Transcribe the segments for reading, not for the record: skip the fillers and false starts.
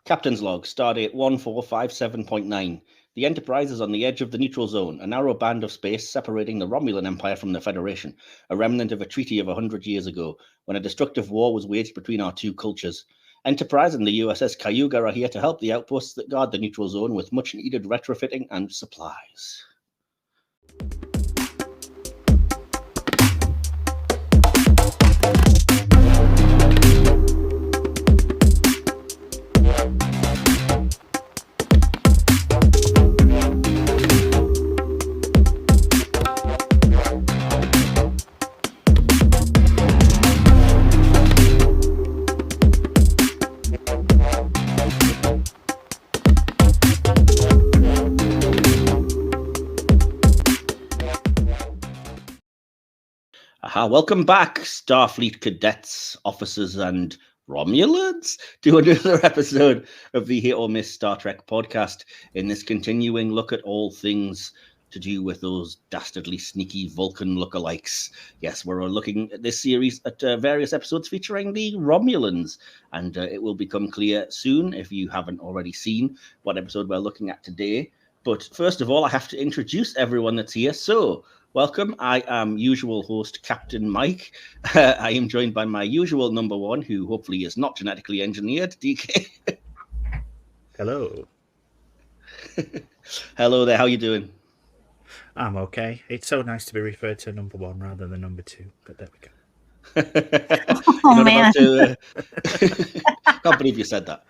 Captain's log, stardate 1457.9. The Enterprise is on the edge of the neutral zone, a narrow band of space separating the Romulan Empire from the Federation, a remnant of a treaty of 100 years ago, when a destructive war was waged between our two cultures. Enterprise and the USS Cayuga are here to help the outposts that guard the neutral zone with much-needed retrofitting and supplies. Welcome back, Starfleet cadets, officers, and Romulans, to another episode of the HoM Star Trek podcast. In this continuing look at all things to do with those dastardly, sneaky Vulcan lookalikes. Yes, we're looking at this series at various episodes featuring the Romulans, and it will become clear soon if you haven't already seen what episode we're looking at today. But first of all, I have to introduce everyone that's here. So, welcome. I am usual host Captain Mike. I am joined by my usual number one, who hopefully is not genetically engineered, DK. Hello. Hello there. How you doing? I'm okay. It's so nice to be referred to number one rather than number two, but there we go. Oh, man. Can't believe you said that.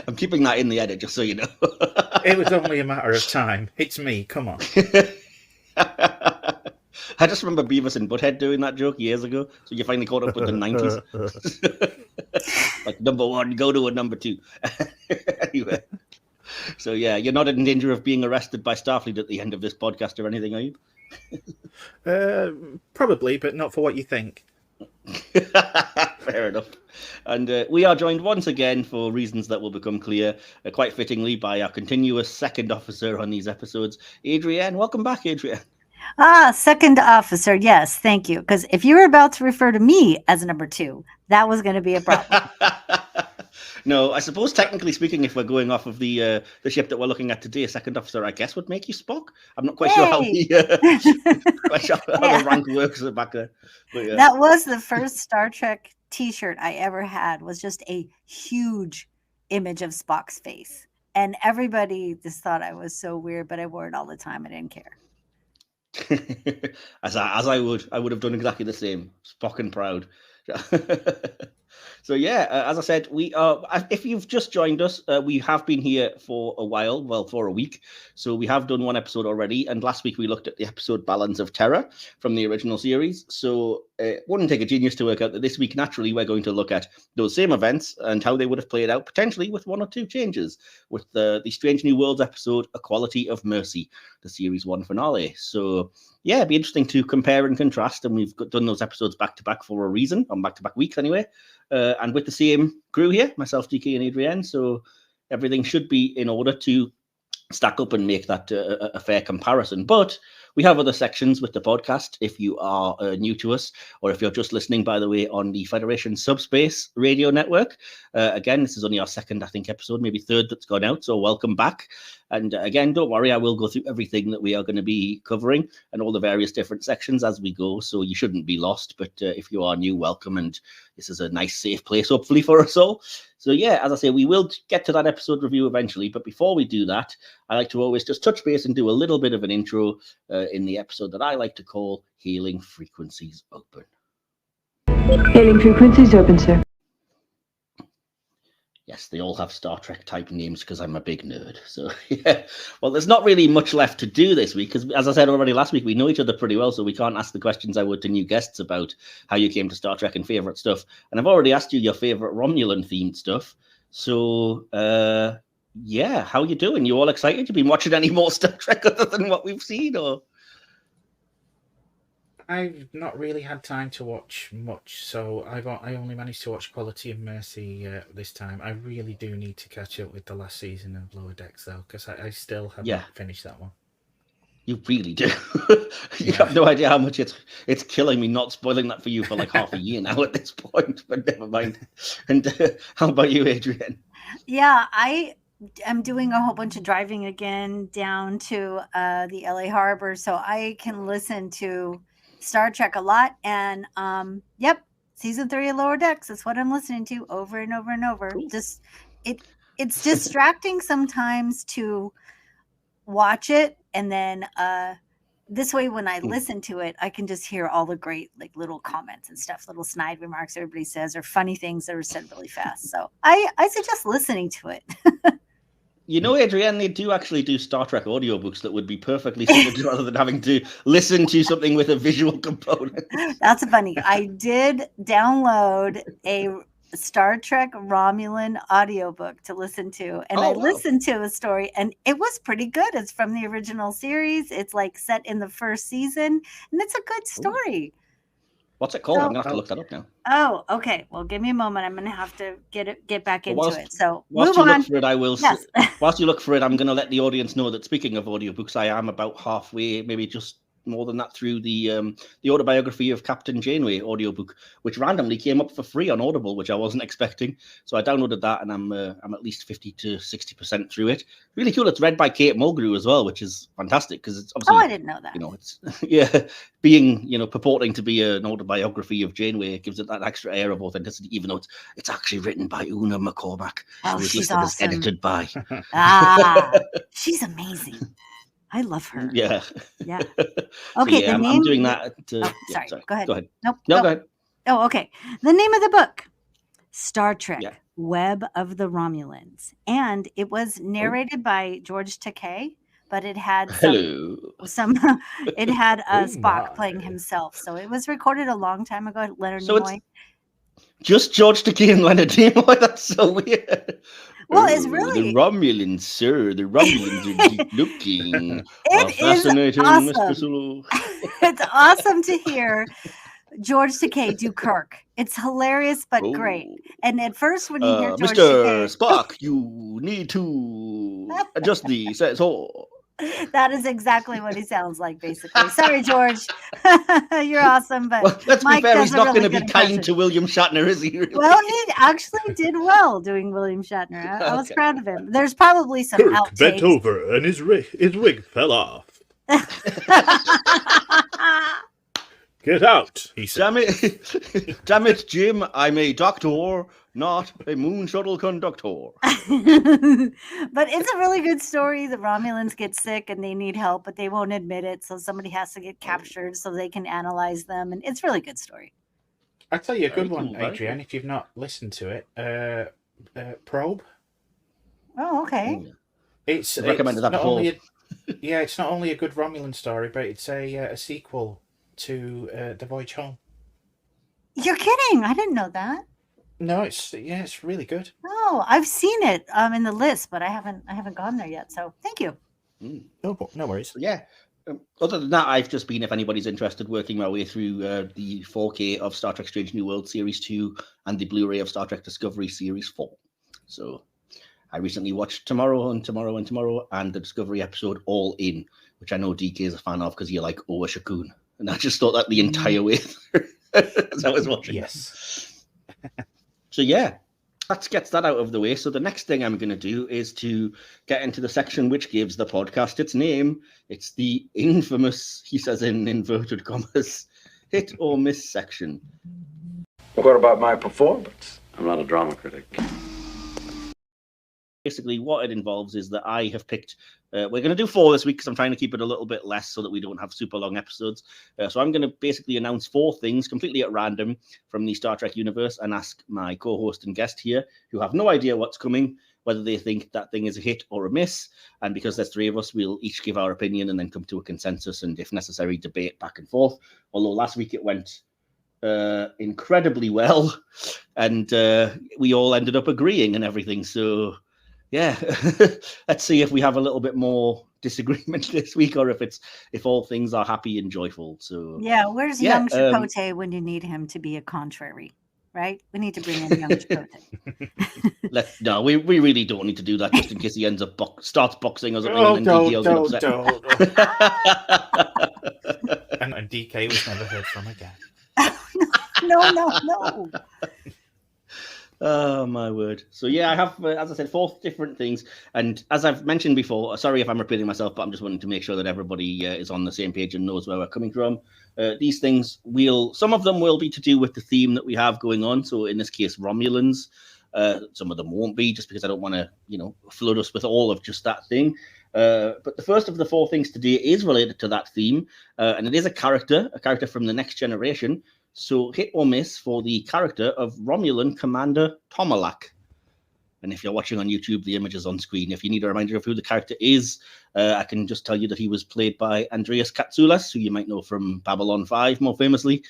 I'm keeping that in the edit, just so you know. It was only a matter of time. It's me. Come on. I just remember Beavis and Butthead doing that joke years ago. So you finally caught up with the 90s. Like number one, go to a number two. Anyway. So yeah, you're not in danger of being arrested by Starfleet at the end of this podcast or anything, are you? Probably, but not for what you think. Fair enough. And we are joined once again, for reasons that will become clear, quite fittingly, by our continuous second officer on these episodes, Adrienne. Welcome back, Adrienne. Second officer. Yes, thank you. Because if you were about to refer to me as number two, that was going to be a problem. No, I suppose technically speaking, if we're going off of the ship that we're looking at today, second officer, I guess, would make you Spock. I'm not quite sure how the rank works back there. But, yeah. That was the first Star Trek T-shirt I ever had. Was just a huge image of Spock's face, and everybody just thought I was so weird. But I wore it all the time. I didn't care. as I would have done exactly the same. Spock and proud. So yeah, as I said, we are. If you've just joined us, we have been here for a while, for a week. So we have done one episode already, and last week we looked at the episode Balance of Terror from the original series. So it wouldn't take a genius to work out that this week, naturally, we're going to look at those same events and how they would have played out, potentially with one or two changes, with the Strange New Worlds episode, A Quality of Mercy, the series 1 finale. So yeah, it'd be interesting to compare and contrast, and we've done those episodes back to back for a reason, on back-to-back weeks anyway. And with the same crew here, myself, DK, and Adrienne, so everything should be in order to stack up and make that a fair comparison. But we have other sections with the podcast if you are new to us, or if you're just listening, by the way, on the Federation Subspace Radio Network. Again, this is only our second, I think, episode, maybe third that's gone out, so welcome back. And again, don't worry, I will go through everything that we are going to be covering and all the various different sections as we go, so you shouldn't be lost. But if you are new, welcome, and this is a nice, safe place, hopefully, for us all. So yeah, as I say, we will get to that episode review eventually, but before we do that, I like to always just touch base and do a little bit of an intro in the episode that I like to call Hailing Frequencies Open. Hailing frequencies open, sir. Yes, they all have Star Trek type names because I'm a big nerd. So yeah, well, there's not really much left to do this week because, as I said already last week, we know each other pretty well, so we can't ask the questions I would to new guests about how you came to Star Trek and favorite stuff. And I've already asked you your favorite Romulan-themed stuff. So yeah, how you doing? You all excited? You been watching any more Star Trek other than what we've seen, or? I've not really had time to watch much, so I only managed to watch Quality of Mercy this time. I really do need to catch up with the last season of Lower Decks, though, because I still haven't finished that one. You really do. You have no idea how much it's killing me not spoiling that for you for like half a year now at this point, but never mind. And how about you, Adrienne? Yeah, I am doing a whole bunch of driving again down to the LA Harbor, so I can listen to Star Trek a lot. And yep, season 3 of Lower Decks. That's what I'm listening to over and over and over. Cool. Just it's distracting sometimes to watch it, and then this way when I listen to it, I can just hear all the great like little comments and stuff, little snide remarks everybody says, or funny things that are said really fast. So I suggest listening to it. You know, Adrienne, they do actually do Star Trek audiobooks that would be perfectly suited rather than having to listen to something with a visual component. That's funny. I did download a Star Trek Romulan audiobook to listen to, and I listened to a story, and it was pretty good. It's from the original series. It's like set in the first season, and it's a good story. What's it called? I'm gonna have to look that up now. Oh, okay. Well, give me a moment. I'm gonna have to get back into it. So whilst move you on. Look for it, I will. Yes. Whilst you look for it, I'm gonna let the audience know that speaking of audiobooks, I am about halfway, maybe just more than that, through the autobiography of Captain Janeway audiobook, which randomly came up for free on Audible, which I wasn't expecting. So I downloaded that, and I'm at least 50 to 60% through it. Really cool. It's read by Kate Mulgrew as well, which is fantastic because it's obviously. Oh, I didn't know that. You know, it's being purporting to be an autobiography of Janeway. It gives it that extra air of authenticity, even though it's actually written by Una McCormack. Oh, she's awesome. Edited by. She's amazing. I love her. Yeah. Yeah. Okay. So, the name. I'm doing that. Sorry. Go ahead. Go ahead. Nope. No, go ahead. Oh, okay. The name of the book, Star Trek: Web of the Romulans, and it was narrated by George Takei, but it had it had Spock playing himself. So it was recorded a long time ago at Leonard Nimoy. Just George Takei and Leonard Nimoy. That's so weird. Well, it's really the Romulans, sir. The Romulans are deep looking. It is awesome. It's awesome to hear George Takei do Kirk. It's hilarious, but great. And at first, when you hear George Mr. Spock, you need to adjust the so. That is exactly what he sounds like, basically. Sorry, George. You're awesome, but let's Mike be fair, he's not really going to be kind to William Shatner, is he? Really? Well, he actually did well doing William Shatner. I was proud of him. There's probably some Kirk outtakes. bent over and his wig fell off. Get out, he said. Damn it, Jim, I'm a doctor, not a moon shuttle conductor. But it's a really good story. The Romulans get sick and they need help, but they won't admit it. So somebody has to get captured so they can analyze them. And it's a really good story. I'll tell you a good one, Adrienne, if you've not listened to it. Probe. Oh, okay. It's recommended that before. It's not only a good Romulan story, but it's a sequel to The Voyage Home. You're kidding. I didn't know that. No, it's really good. Oh, I've seen it in the list, but I haven't gone there yet. So thank you. No worries. Yeah. Other than that, I've just been, if anybody's interested, working my way through the 4K of Star Trek Strange New World Series 2 and the Blu-ray of Star Trek Discovery Series 4. So I recently watched Tomorrow and the Discovery episode All In, which I know DK is a fan of because you like Owa Shakun. And I just thought that the entire way through as I was watching. Yes. So yeah, that gets that out of the way. So the next thing I'm going to do is to get into the section which gives the podcast its name. It's the infamous, he says in inverted commas, hit or miss section. What about my performance? I'm not a drama critic. Basically, what it involves is that I have picked, we're going to do 4 this week because I'm trying to keep it a little bit less so that we don't have super long episodes. So I'm going to basically announce 4 things completely at random from the Star Trek universe and ask my co-host and guest here, who have no idea what's coming, whether they think that thing is a hit or a miss. And because there's 3 of us, we'll each give our opinion and then come to a consensus and, if necessary, debate back and forth. Although last week it went incredibly well and we all ended up agreeing and everything. So yeah, let's see if we have a little bit more disagreement this week, or if all things are happy and joyful. So yeah, where's young Chakotay when you need him to be a contrary, right? We need to bring in young Chakotay. No, we really don't need to do that just in case he ends up starts boxing or something. Oh, and don't. And DK was never heard from again. No. Oh, my word. So, yeah, I have, as I said, 4 different things. And as I've mentioned before, sorry if I'm repeating myself, but I'm just wanting to make sure that everybody is on the same page and knows where we're coming from. These things some of them will be to do with the theme that we have going on. So, in this case, Romulans. Some of them won't be, just because I don't want to, flood us with all of just that thing. But the first of the 4 things today is related to that theme. And it is a character from the Next Generation. So hit or miss for the character of Romulan Commander Tomalak. And if you're watching on YouTube, the image is on screen. If you need a reminder of who the character is, I can just tell you that he was played by Andreas Katsoulas, who you might know from Babylon 5, more famously.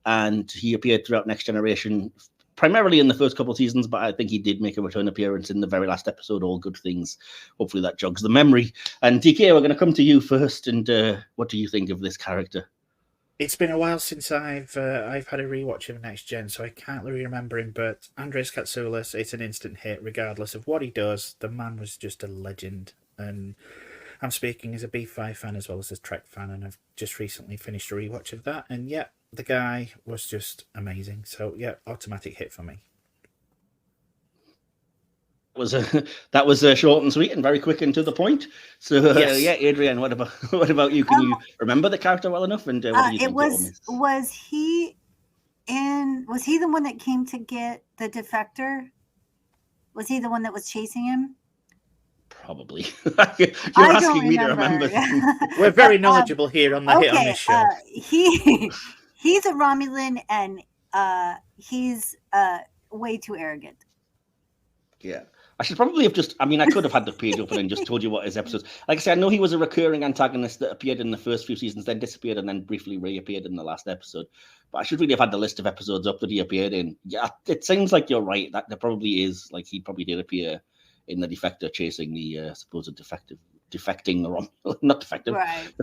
And he appeared throughout Next Generation, primarily in the first couple of seasons, but I think he did make a return appearance in the very last episode, All Good Things. Hopefully that jogs the memory. And DK, we're going to come to you first. And what do you think of this character? It's been a while since I've had a rewatch of Next Gen, so I can't really remember him, but Andreas Katsoulas, it's an instant hit regardless of what he does. The man was just a legend, and I'm speaking as a B5 fan as well as a Trek fan, and I've just recently finished a rewatch of that, and yeah, the guy was just amazing. So yeah, automatic hit for me. That was short and sweet and very quick and to the point. So yes. Yeah, Adrienne, what about you? Can you remember the character well enough? And what do you think? Was he the one that came to get the defector? Was he the one that was chasing him? Probably. You're asking me to remember. We're very knowledgeable here on the Hit on this show. He's a Romulan, and he's way too arrogant. Yeah. I should probably have I could have had the page open and just told you what his episodes. Like I said, I know he was a recurring antagonist that appeared in the first few seasons, then disappeared, and then briefly reappeared in the last episode. But I should really have had the list of episodes up that he appeared in. Yeah, it seems like you're right. That there probably is, like, he probably did appear in the defector chasing the supposed defecting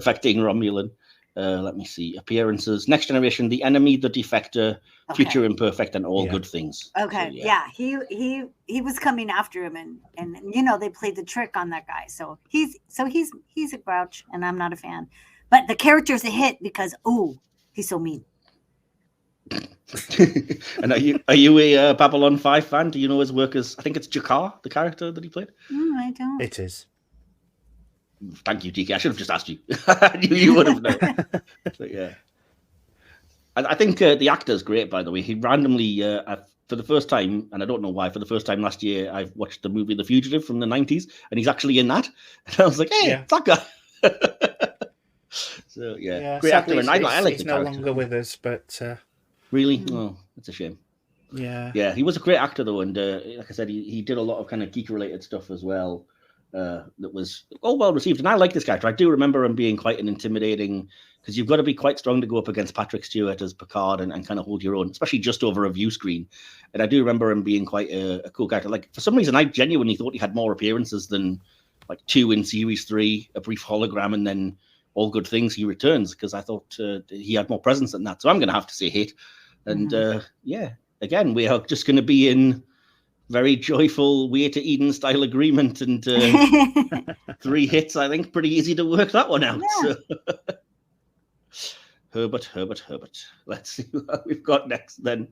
Romulan. Let me see. Appearances. Next Generation, The Enemy, The Defector, Future Imperfect, and All Good Things. Okay. So, he was coming after him, and they played the trick on that guy. So he's a grouch, and I'm not a fan. But the character's a hit because he's so mean. And are you a Babylon 5 fan? Do you know his work as, I think it's Jakar, the character that he played? I don't. It is. Thank you, DK. I should have just asked you. I knew you would have known. But yeah. I think the actor's great, by the way. He randomly, for the first time, and I don't know why, for the first time last year, I've watched the movie The Fugitive from the 90s, and he's actually in that. And I was like, hey, it's that guy. So, yeah. Great actor. And I like he's the character. No longer with us, but... Really? Oh, that's a shame. Yeah. Yeah, he was a great actor, though. And like I said, he did a lot of kind of geek-related stuff as well. That was all well received, and I like this character. I do remember him being quite an intimidating, because you've got to be quite strong to go up against Patrick Stewart as Picard and kind of hold your own, especially just over a view screen. And I do remember him being quite a cool character. Like, for some reason, I genuinely thought he had more appearances than like 2 in series 3, a brief hologram, and then All Good Things he returns, because I thought he had more presence than that. So I'm going to have to say hit. And again, we are just going to be in very joyful Way to Eden style agreement, and 3 hits, I think, pretty easy to work that one out. Yeah. So. Herbert. Let's see what we've got next then.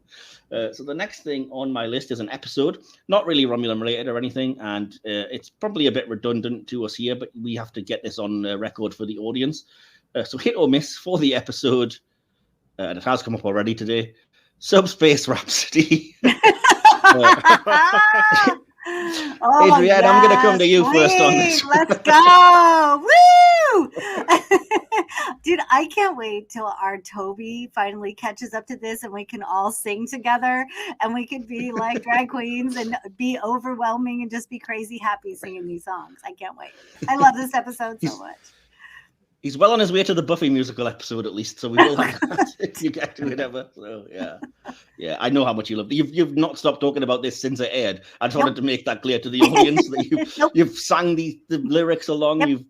So the next thing on my list is an episode, not really Romulan related or anything, and it's probably a bit redundant to us here, but we have to get this on record for the audience. So hit or miss for the episode, and it has come up already today, Subspace Rhapsody. Adrienne, yes, I'm going to come to you first on this. Let's go. Woo! Dude, I can't wait till our Toby finally catches up to this and we can all sing together and we can be like drag queens and be overwhelming and just be crazy happy singing these songs. I can't wait. I love this episode so much. He's well on his way to the Buffy musical episode, at least, so we will have that if you get to it ever. So yeah, I know how much you love it. You've not stopped talking about this since it aired. I just wanted to make that clear to the audience that you've sang the lyrics along. You've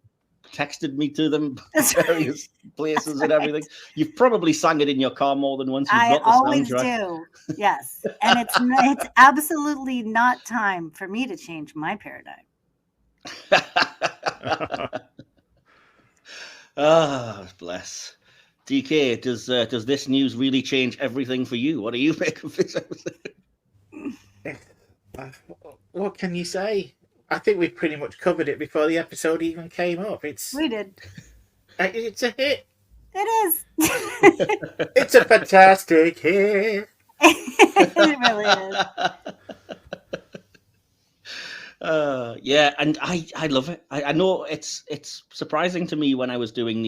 texted me to them various places and everything. You've probably sang it in your car more than once. I always do. Yes, and it's absolutely not time for me to change my paradigm. Ah, bless. DK, does this news really change everything for you? What do you make of this episode? What can you say? I think we've pretty much covered it before the episode even came up. We did. It's a hit. It is. It's a fantastic hit. It really is. Yeah, and I love it. I know it's surprising to me when I was doing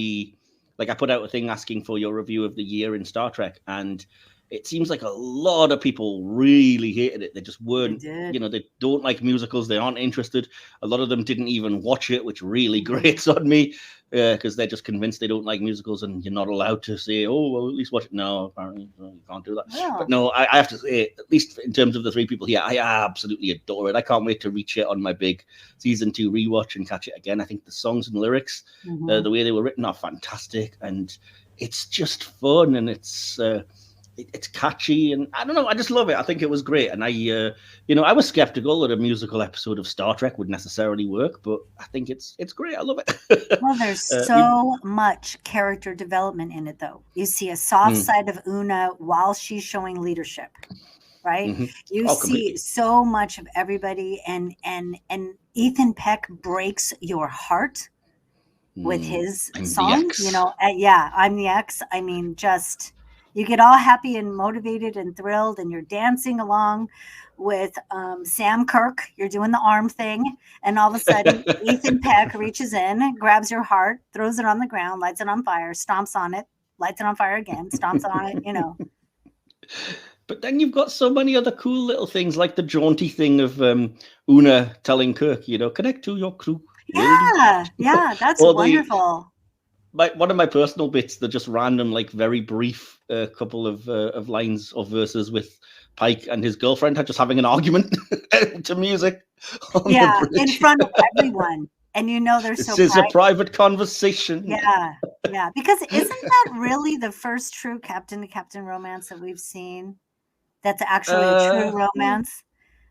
I put out a thing asking for your review of the year in Star Trek, and it seems like a lot of people really hated it. They just weren't, they don't like musicals. They aren't interested. A lot of them didn't even watch it, which really grates on me because they're just convinced they don't like musicals, and you're not allowed to say, oh, well, at least watch it. No, apparently you can't do that. Yeah. But no, I have to say, at least in terms of the 3 people here, I absolutely adore it. I can't wait to reach it on my big season 2 rewatch and catch it again. I think the songs and lyrics, the way they were written, are fantastic, and it's just fun, and it's catchy, and I don't know, I just love it. I think it was great, and I was skeptical that a musical episode of Star Trek would necessarily work, but I think it's great. I love it. Well, there's so much character development in it, though. You see a soft side of Una while she's showing leadership, right? You see completely. So much of everybody, and Ethan Peck breaks your heart with his song. I'm the X. I mean, just. You get all happy and motivated and thrilled, and you're dancing along with Sam Kirk. You're doing the arm thing, and all of a sudden, Ethan Peck reaches in, grabs your heart, throws it on the ground, lights it on fire, stomps on it, lights it on fire again, stomps on it, But then you've got so many other cool little things, like the jaunty thing of Una telling Kirk, connect to your crew. Yeah, that's wonderful. One of my personal bits, they're just random, very brief couple of lines or verses with Pike and his girlfriend just having an argument to music. In front of everyone. And they're so This is a private conversation. Yeah. Because isn't that really the first true captain to captain romance that we've seen? That's actually a true romance?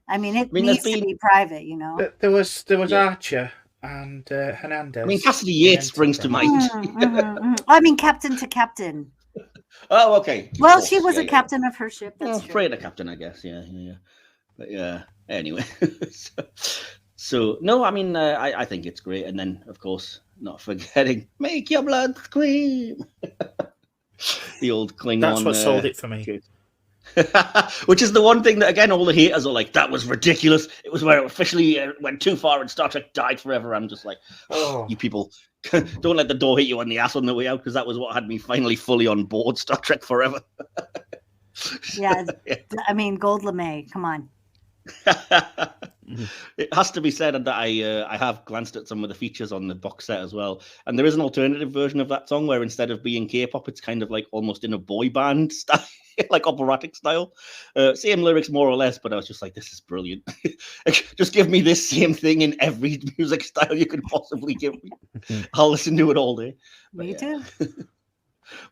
I mean, it needs to be private, There was Archer and Hernandez. I mean, Cassidy Yates springs to mind. I mean, captain to captain. Oh, okay. Well, she was a captain of her ship. That's true. Freighter captain, I guess. Yeah. But yeah, anyway. So no, I mean, I think it's great. And then, of course, not forgetting, make your blood scream. The old Klingon. That's what sold it for me. Which is the one thing that, again, all the haters are like, that was ridiculous. It was where it officially went too far and Star Trek died forever. I'm just like, you people, don't let the door hit you on the ass on the way out, because that was what had me finally fully on board Star Trek forever. Yeah, I mean, Gold LeMay, come on. It has to be said that I have glanced at some of the features on the box set as well, and there is an alternative version of that song where instead of being K-pop, it's kind of like almost in a boy band style, like operatic style. Same lyrics more or less, but I was just like, this is brilliant. Just give me this same thing in every music style you could possibly give me. I'll listen to it all day. Me too.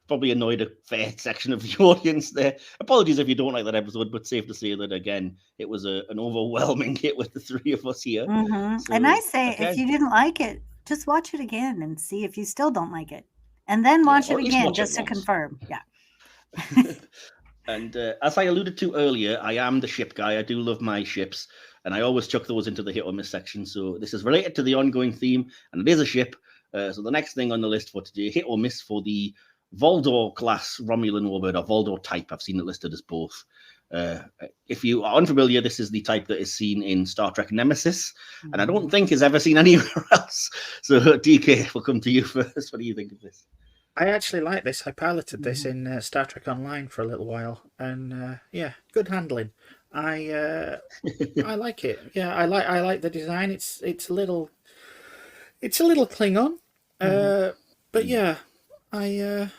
Probably annoyed a fair section of the audience there. Apologies if you don't like that episode, but safe to say that, again, it was an overwhelming hit with the 3 of us here. So, and I say, if you didn't like it, just watch it again and see if you still don't like it. And then watch it again just to confirm. Yeah. And as I alluded to earlier, I am the ship guy. I do love my ships, and I always chuck those into the hit or miss section. So this is related to the ongoing theme, and it is a ship. So the next thing on the list for today, hit or miss for the Voldor class Romulan warbird, or Voldor type. I've seen it listed as both. If you are unfamiliar, this is the type that is seen in Star Trek Nemesis, and I don't think is ever seen anywhere else. So, DK, we'll come to you first. What do you think of this? I actually like this. I piloted this in Star Trek Online for a little while, and good handling. I like it. Yeah, I like the design. It's a little Klingon, but yeah, I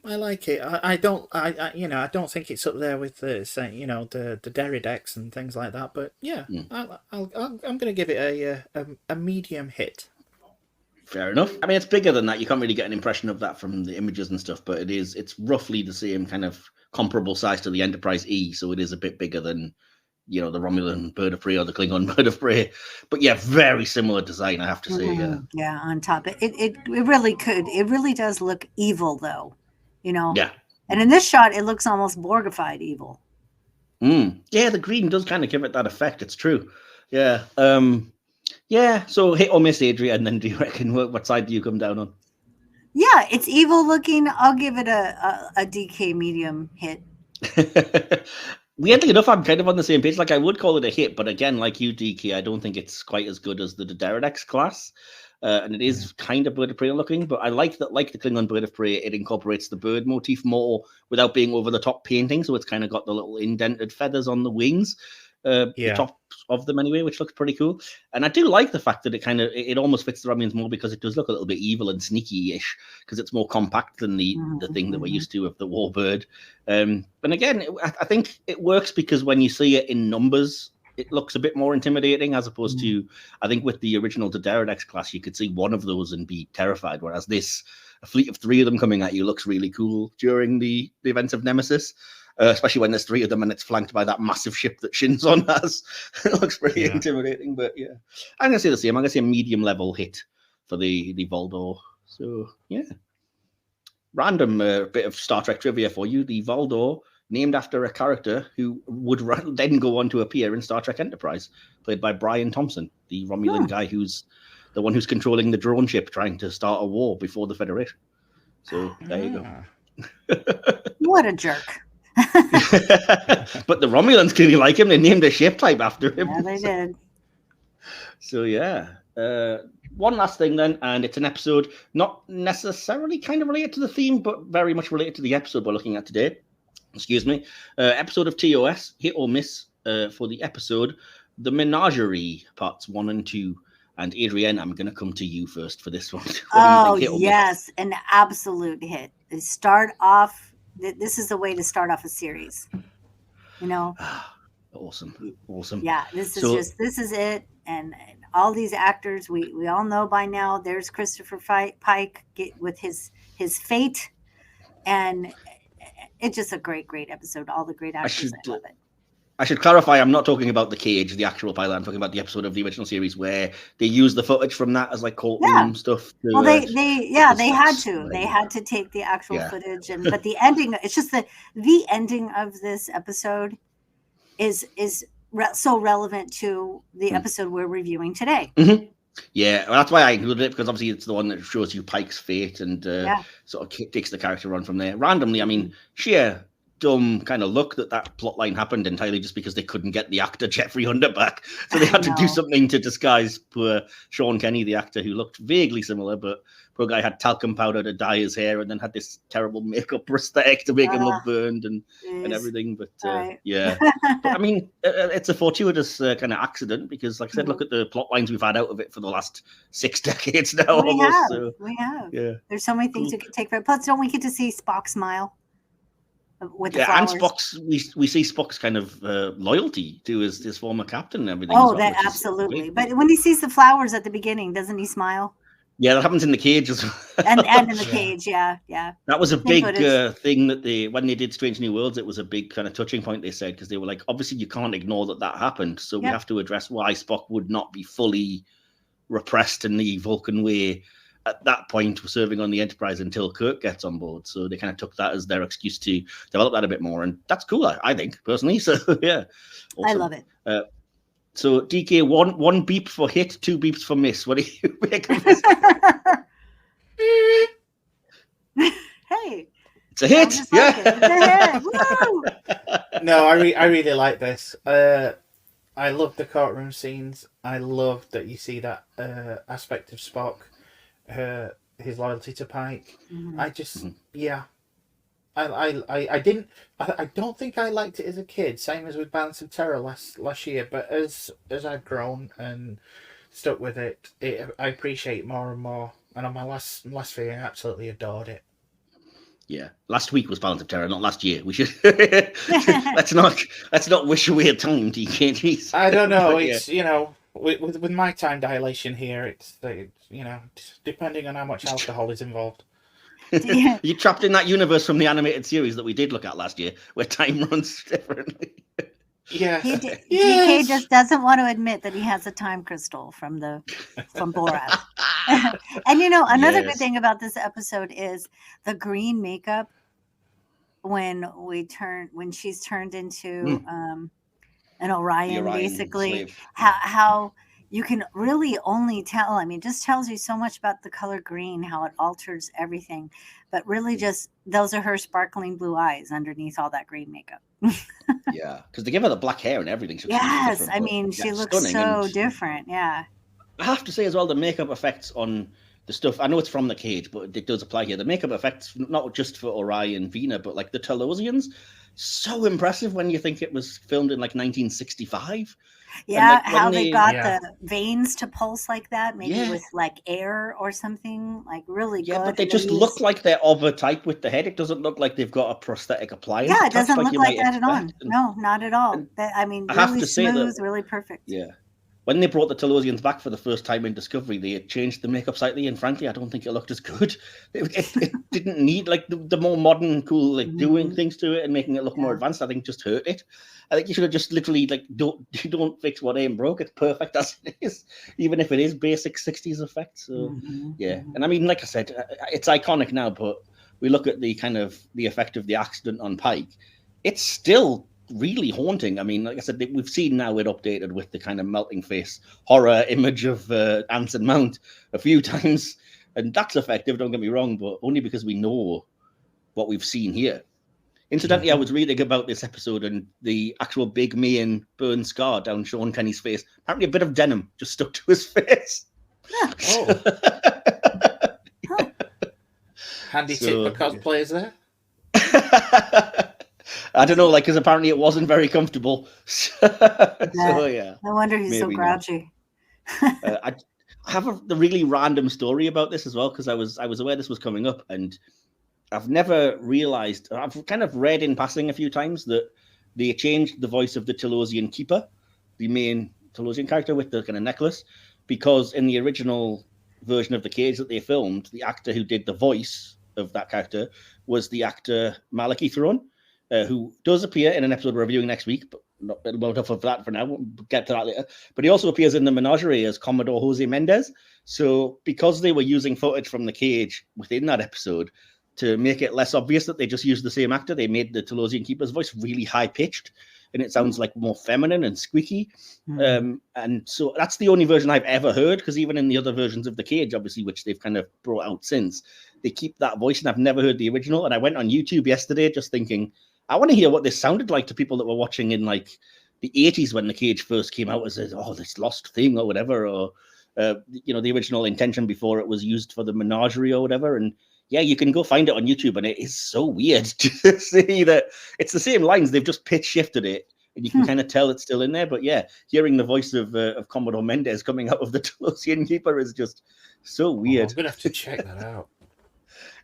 like it. I don't think it's up there with the Derry decks and things like that. But yeah, I'm going to give it a medium hit. Fair enough. I mean, it's bigger than that. You can't really get an impression of that from the images and stuff, but it's roughly the same kind of comparable size to the Enterprise E, so it is a bit bigger than the Romulan bird of prey or the Klingon bird of prey. But yeah, very similar design, I have to say. Yeah, on top. It really could. It really does look evil, though. Yeah. And in this shot, it looks almost Borgified evil. Yeah, the green does kind of give it that effect. It's true. Yeah. Yeah. So hit or miss, Adrienne, and then do you reckon what side do you come down on? Yeah, it's evil looking. I'll give it a DK medium hit. Weirdly enough, I'm kind of on the same page. Like, I would call it a hit, but again, like you, DK, I don't think it's quite as good as the Deredex class. And it is kind of Bird of Prey looking, but I like that, like the Klingon Bird of Prey, it incorporates the bird motif more without being over the top painting. So it's kind of got the little indented feathers on the wings, the top of them anyway, which looks pretty cool. And I do like the fact that it almost fits the Romulans more because it does look a little bit evil and sneaky-ish because it's more compact than the thing that we're used to of the Warbird. And again, I think it works because when you see it in numbers, it looks a bit more intimidating as opposed to, I think with the original Deredex class, you could see one of those and be terrified, whereas this, a fleet of 3 of them coming at you looks really cool during the events of Nemesis. Especially when there's 3 of them and it's flanked by that massive ship that Shinzon has. It looks pretty intimidating, but yeah. I'm going to say the same. I'm going to say a medium level hit for the Voldor. So, yeah. Random bit of Star Trek trivia for you. The Voldor, named after a character who would then go on to appear in Star Trek Enterprise, played by Brian Thompson, the Romulan guy who's the one who's controlling the drone ship trying to start a war before the Federation. So, there you go. What a jerk. But the Romulans clearly like him. They named a ship type after him. Yeah, they did. So yeah. One last thing then, and it's an episode not necessarily kind of related to the theme, but very much related to the episode we're looking at today. Excuse me. Episode of TOS, hit or miss for the episode, The Menagerie, parts 1 and 2. And Adrienne, I'm going to come to you first for this one. Oh, yes, an absolute hit. They start off. This is the way to start off a series, you know. Awesome. Yeah, this is it, and all these actors we all know by now. There's Christopher Pike with his fate, and it's just a great episode. All the great actors, I love it. I should clarify, I'm not talking about the cage, the actual pilot. I'm talking about the episode of the original series where they use the footage from that as like courtroom stuff. Well, they had to. They had to take the actual footage, but the ending. It's just the ending of this episode is so relevant to the episode we're reviewing today. Mm-hmm. Yeah, well, that's why I included it, because obviously it's the one that shows you Pike's fate and sort of takes the character on from there. Randomly, I mean, sheer dumb kind of look that plot line happened entirely just because they couldn't get the actor Jeffrey Hunter back. So they had to do something to disguise poor Sean Kenny, the actor who looked vaguely similar, but poor guy had talcum powder to dye his hair and then had this terrible makeup prosthetic to make him look burned and everything. But yeah, but, I mean, it's a fortuitous kind of accident because, like I said, look at the plot lines we've had out of it for the last 6 decades now. We have. Yeah. There's so many things you could take from it. Plus, don't we get to see Spock smile? With the flowers. And Spock's, we see Spock's kind of loyalty to his former captain and everything. Oh, that absolutely. But when he sees the flowers at the beginning, doesn't he smile? Yeah, that happens in the cage as well. And in the cage, yeah. That was a big thing that when they did Strange New Worlds, it was a big kind of touching point, they said, because they were like, obviously you can't ignore that happened. So we have to address why Spock would not be fully repressed in the Vulcan way at that point, we're serving on the Enterprise until Kirk gets on board. So they kind of took that as their excuse to develop that a bit more. And that's cool, I think, personally. So, yeah. Awesome. I love it. So, DK, one beep for hit, 2 beeps for miss. What do you make of this? Hey. It's a hit. Yeah. It's a hit. No, I really like this. I love the courtroom scenes. I love that you see that aspect of Spock. His loyalty to Pike. Mm-hmm. I just I don't think I liked it as a kid, same as with Balance of Terror last year, but as I've grown and stuck with it, I appreciate it more and more. And on my last viewing, I absolutely adored it. Yeah, last week was Balance of Terror, not last year. We should let's not wish away time, DK. I don't know. It's with my time dilation here, it's depending on how much alcohol is involved. You're trapped in that universe from the animated series that we did look at last year, where time runs differently. Yeah, DK just doesn't want to admit that he has a time crystal from Borat. And another good thing about this episode is the green makeup when she's turned into an Orion basically, slave. how you can really only tell. I mean, it just tells you so much about the color green, how it alters everything. But really, just those are her sparkling blue eyes underneath all that green makeup. Yeah, because they give her the black hair and everything. Yes, I mean, she looks so different. Yeah. I have to say as well, the makeup effects on the stuff, I know it's from the cage, but it does apply here. The makeup effects, not just for Orion and Vina, but like the Talosians, so impressive when you think it was filmed in like 1965. Yeah, like how they got the veins to pulse like that, maybe with like air or something, like really good. Yeah, but they just look like they're of a type with the head. It doesn't look like they've got a prosthetic appliance. Yeah, it doesn't look like that at all. No, not at all. I mean, really I have to smooth, say that, really perfect. Yeah. When they brought the Talosians back for the first time in Discovery, they had changed the makeup slightly, and frankly, I don't think it looked as good. It didn't need like the more modern, cool, like doing things to it and making it look more advanced. I think just hurt it. I think you should have just literally like don't fix what ain't broke. It's perfect as it is, even if it is basic 60s effects. So yeah, and I mean, like I said, it's iconic now. But we look at the kind of the effect of the accident on Pike. It's still really haunting. I mean, like I said, we've seen now it updated with the kind of melting face horror image of Anson Mount a few times, and that's effective, don't get me wrong, but only because we know what we've seen here. Incidentally, I was reading about this episode, and the actual big main burn scar down Sean Kenny's face, apparently a bit of denim just stuck to his face. Oh. Handy tip for cosplayers there. I don't know, like, because apparently it wasn't very comfortable. So yeah. No wonder he's so grouchy. I have the really random story about this as well, because I was aware this was coming up, and I've never realized. I've kind of read in passing a few times that they changed the voice of the Talosian keeper, the main Talosian character with the kind of necklace, because in the original version of the cage that they filmed, the actor who did the voice of that character was the actor Maliki Theron. Who does appear in an episode we're reviewing next week, but not enough of that for now. We'll get to that later. But he also appears in the Menagerie as Commodore Jose Mendez. So because they were using footage from the cage within that episode to make it less obvious that they just used the same actor, they made the Talosian keeper's voice really high-pitched, and it sounds like more feminine and squeaky. And so that's the only version I've ever heard, because even in the other versions of the cage, obviously, which they've kind of brought out since, they keep that voice, and I've never heard the original. And I went on YouTube yesterday just thinking, I want to hear what this sounded like to people that were watching in like the 80s when the cage first came out as this lost thing or whatever, or the original intention before it was used for the Menagerie or whatever. And yeah, you can go find it on YouTube, and it is so weird to see that it's the same lines. They've just pitch shifted it, and you can kind of tell it's still in there. But yeah, hearing the voice of Commodore Mendez coming out of the Talosian keeper is just so weird. I'm gonna have to check that out.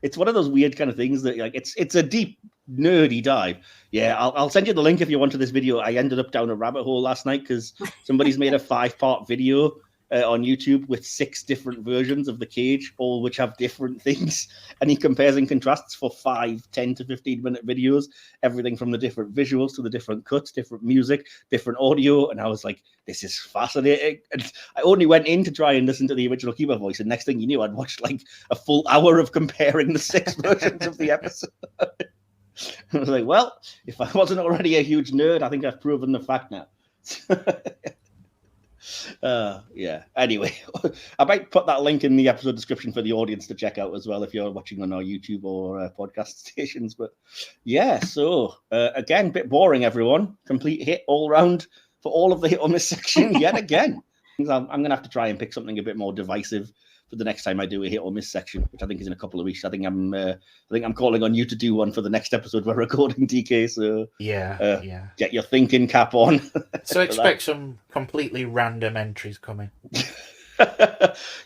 It's one of those weird kind of things that like it's a deep nerdy dive. Yeah, I'll send you the link if you want to this video. I ended up down a rabbit hole last night because somebody's made a 5-part video on YouTube with 6 different versions of the cage, all which have different things, and he compares and contrasts for 5, 10 to 15 minute videos, everything from the different visuals to the different cuts, different music, different audio. And I was like, this is fascinating. And I only went in to try and listen to the original keeper voice, and next thing you knew, I'd watched like a full hour of comparing the 6 versions of the episode. I was like, well, if I wasn't already a huge nerd, I think I've proven the fact now. Yeah. Anyway, I might put that link in the episode description for the audience to check out as well if you're watching on our YouTube or podcast stations. But yeah, so again, bit boring, everyone. Complete hit all round for all of the hit or miss section yet again. I'm going to have to try and pick something a bit more divisive for the next time I do a hit or miss section, which I think is in a couple of weeks. I think I'm calling on you to do one for the next episode we're recording, DK. So yeah, get your thinking cap on. So expect some completely random entries coming.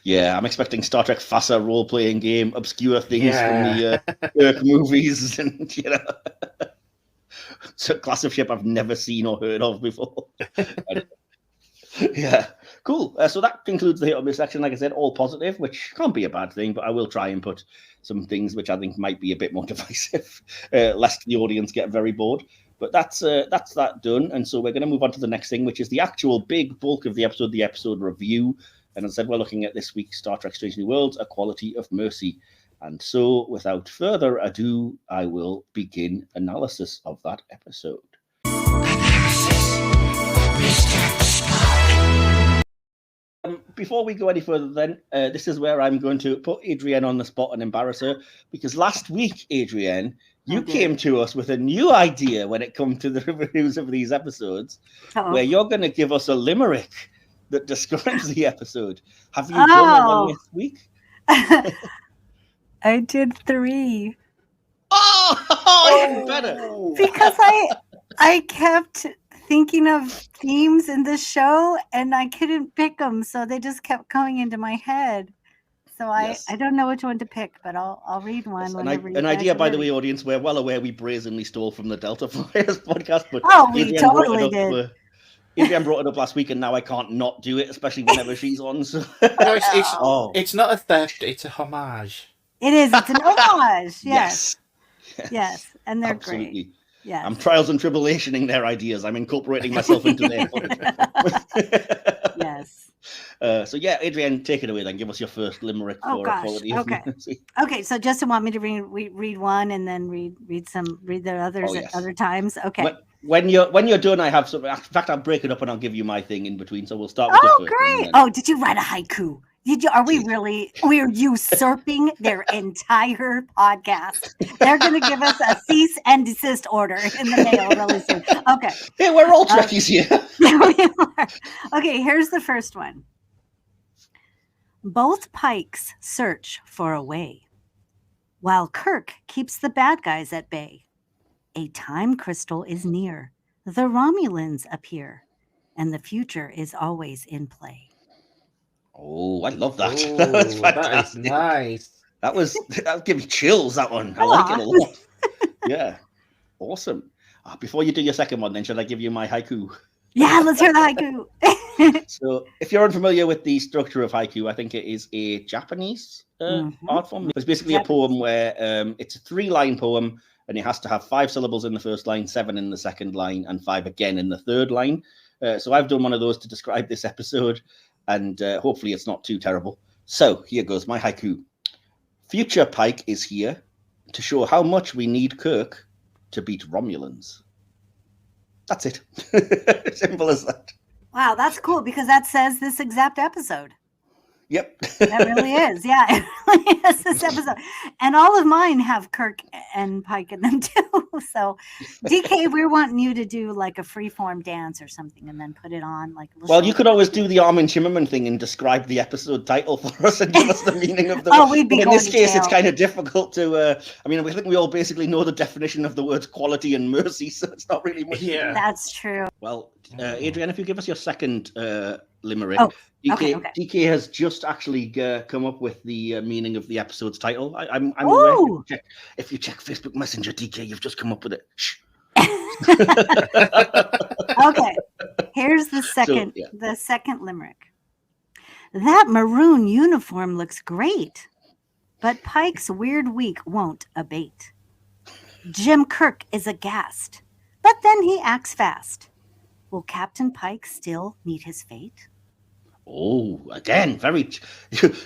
Yeah, I'm expecting Star Trek FASA role-playing game, obscure things from the Kirk movies, and it's a class of ship I've never seen or heard of before. Yeah, cool. So that concludes the hit or miss section. Like I said, all positive, which can't be a bad thing, but I will try and put some things which I think might be a bit more divisive, lest the audience get very bored. But that's that done. And so we're going to move on to the next thing, which is the actual big bulk of the episode review. And as I said, we're looking at this week's Star Trek Strange New Worlds, A Quality of Mercy. And so, without further ado, I will begin analysis of that episode. Before we go any further, then, this is where I'm going to put Adrienne on the spot and embarrass her, because last week, Adrienne, you came to us with a new idea when it comes to the reviews of these episodes, where you're going to give us a limerick that describes the episode. Have you done one this week? I did 3. Even better. Because I kept thinking of themes in the show and I couldn't pick them, so they just kept coming into my head. So I don't know which one to pick, but I'll read one. Yes, an idea, by the way, audience. We're well aware we brazenly stole from the Delta Flyers podcast, but we totally did. Adrienne brought it up last week, and now I can't not do it, especially whenever she's on. So. It's not a theft; it's a homage. It is. It's an homage. Yes. And they're absolutely great. Yeah. I'm trials and tribulationing their ideas. I'm incorporating myself into their. Yes. So Adrienne, take it away. Then give us your first limerick for Quality of Mercy. Okay. So Justin want me to read one and then read the others at other times. Okay. When you're done, I have some. In fact, I'll break it up and I'll give you my thing in between. So we'll start with the first great! Oh, did you write a haiku? We're usurping their entire podcast. They're going to give us a cease and desist order in the mail really soon. Okay. Yeah, we're all Trekkies here. We are. Okay, here's the first one. Both Pikes search for a way, while Kirk keeps the bad guys at bay. A time crystal is near. The Romulans appear, and the future is always in play. Oh, I love that. Ooh, That's fantastic. That is nice. That'll give me chills, that one. I like it a lot. Yeah. Awesome. Before you do your second one, then, should I give you my haiku? Yeah, let's hear the haiku. So, if you're unfamiliar with the structure of haiku, I think it is a Japanese art form. It's basically a poem where it's a 3-line poem, and it has to have 5 syllables in the first line, 7 in the second line, and 5 again in the third line. So I've done one of those to describe this episode, and hopefully it's not too terrible. So here goes my haiku. Future Pike is here to show how much we need Kirk to beat Romulans. That's it. Simple as that. Wow, that's cool, because that says this exact episode. Yep. That really is. Yeah, it really is this episode. And all of mine have Kirk and Pike in them too. So, DK, we're wanting you to do like a freeform dance or something and then put it on. Well, you could always do the Armin Shimmerman thing and describe the episode title for us and give us the meaning of the word. We'd be in this case, it's kind of difficult to... I think we all basically know the definition of the words quality and mercy, so it's not really much. Yeah, that's true. Well, Adrienne, if you give us your second limerick. DK has just actually come up with the meaning of the episode's title. I'm aware. If you check Facebook Messenger, DK, you've just come up with it. Shh. Okay, here's the second limerick. That maroon uniform looks great, but Pike's weird week won't abate. Jim Kirk is aghast, but then he acts fast. Will Captain Pike still meet his fate? Oh, again,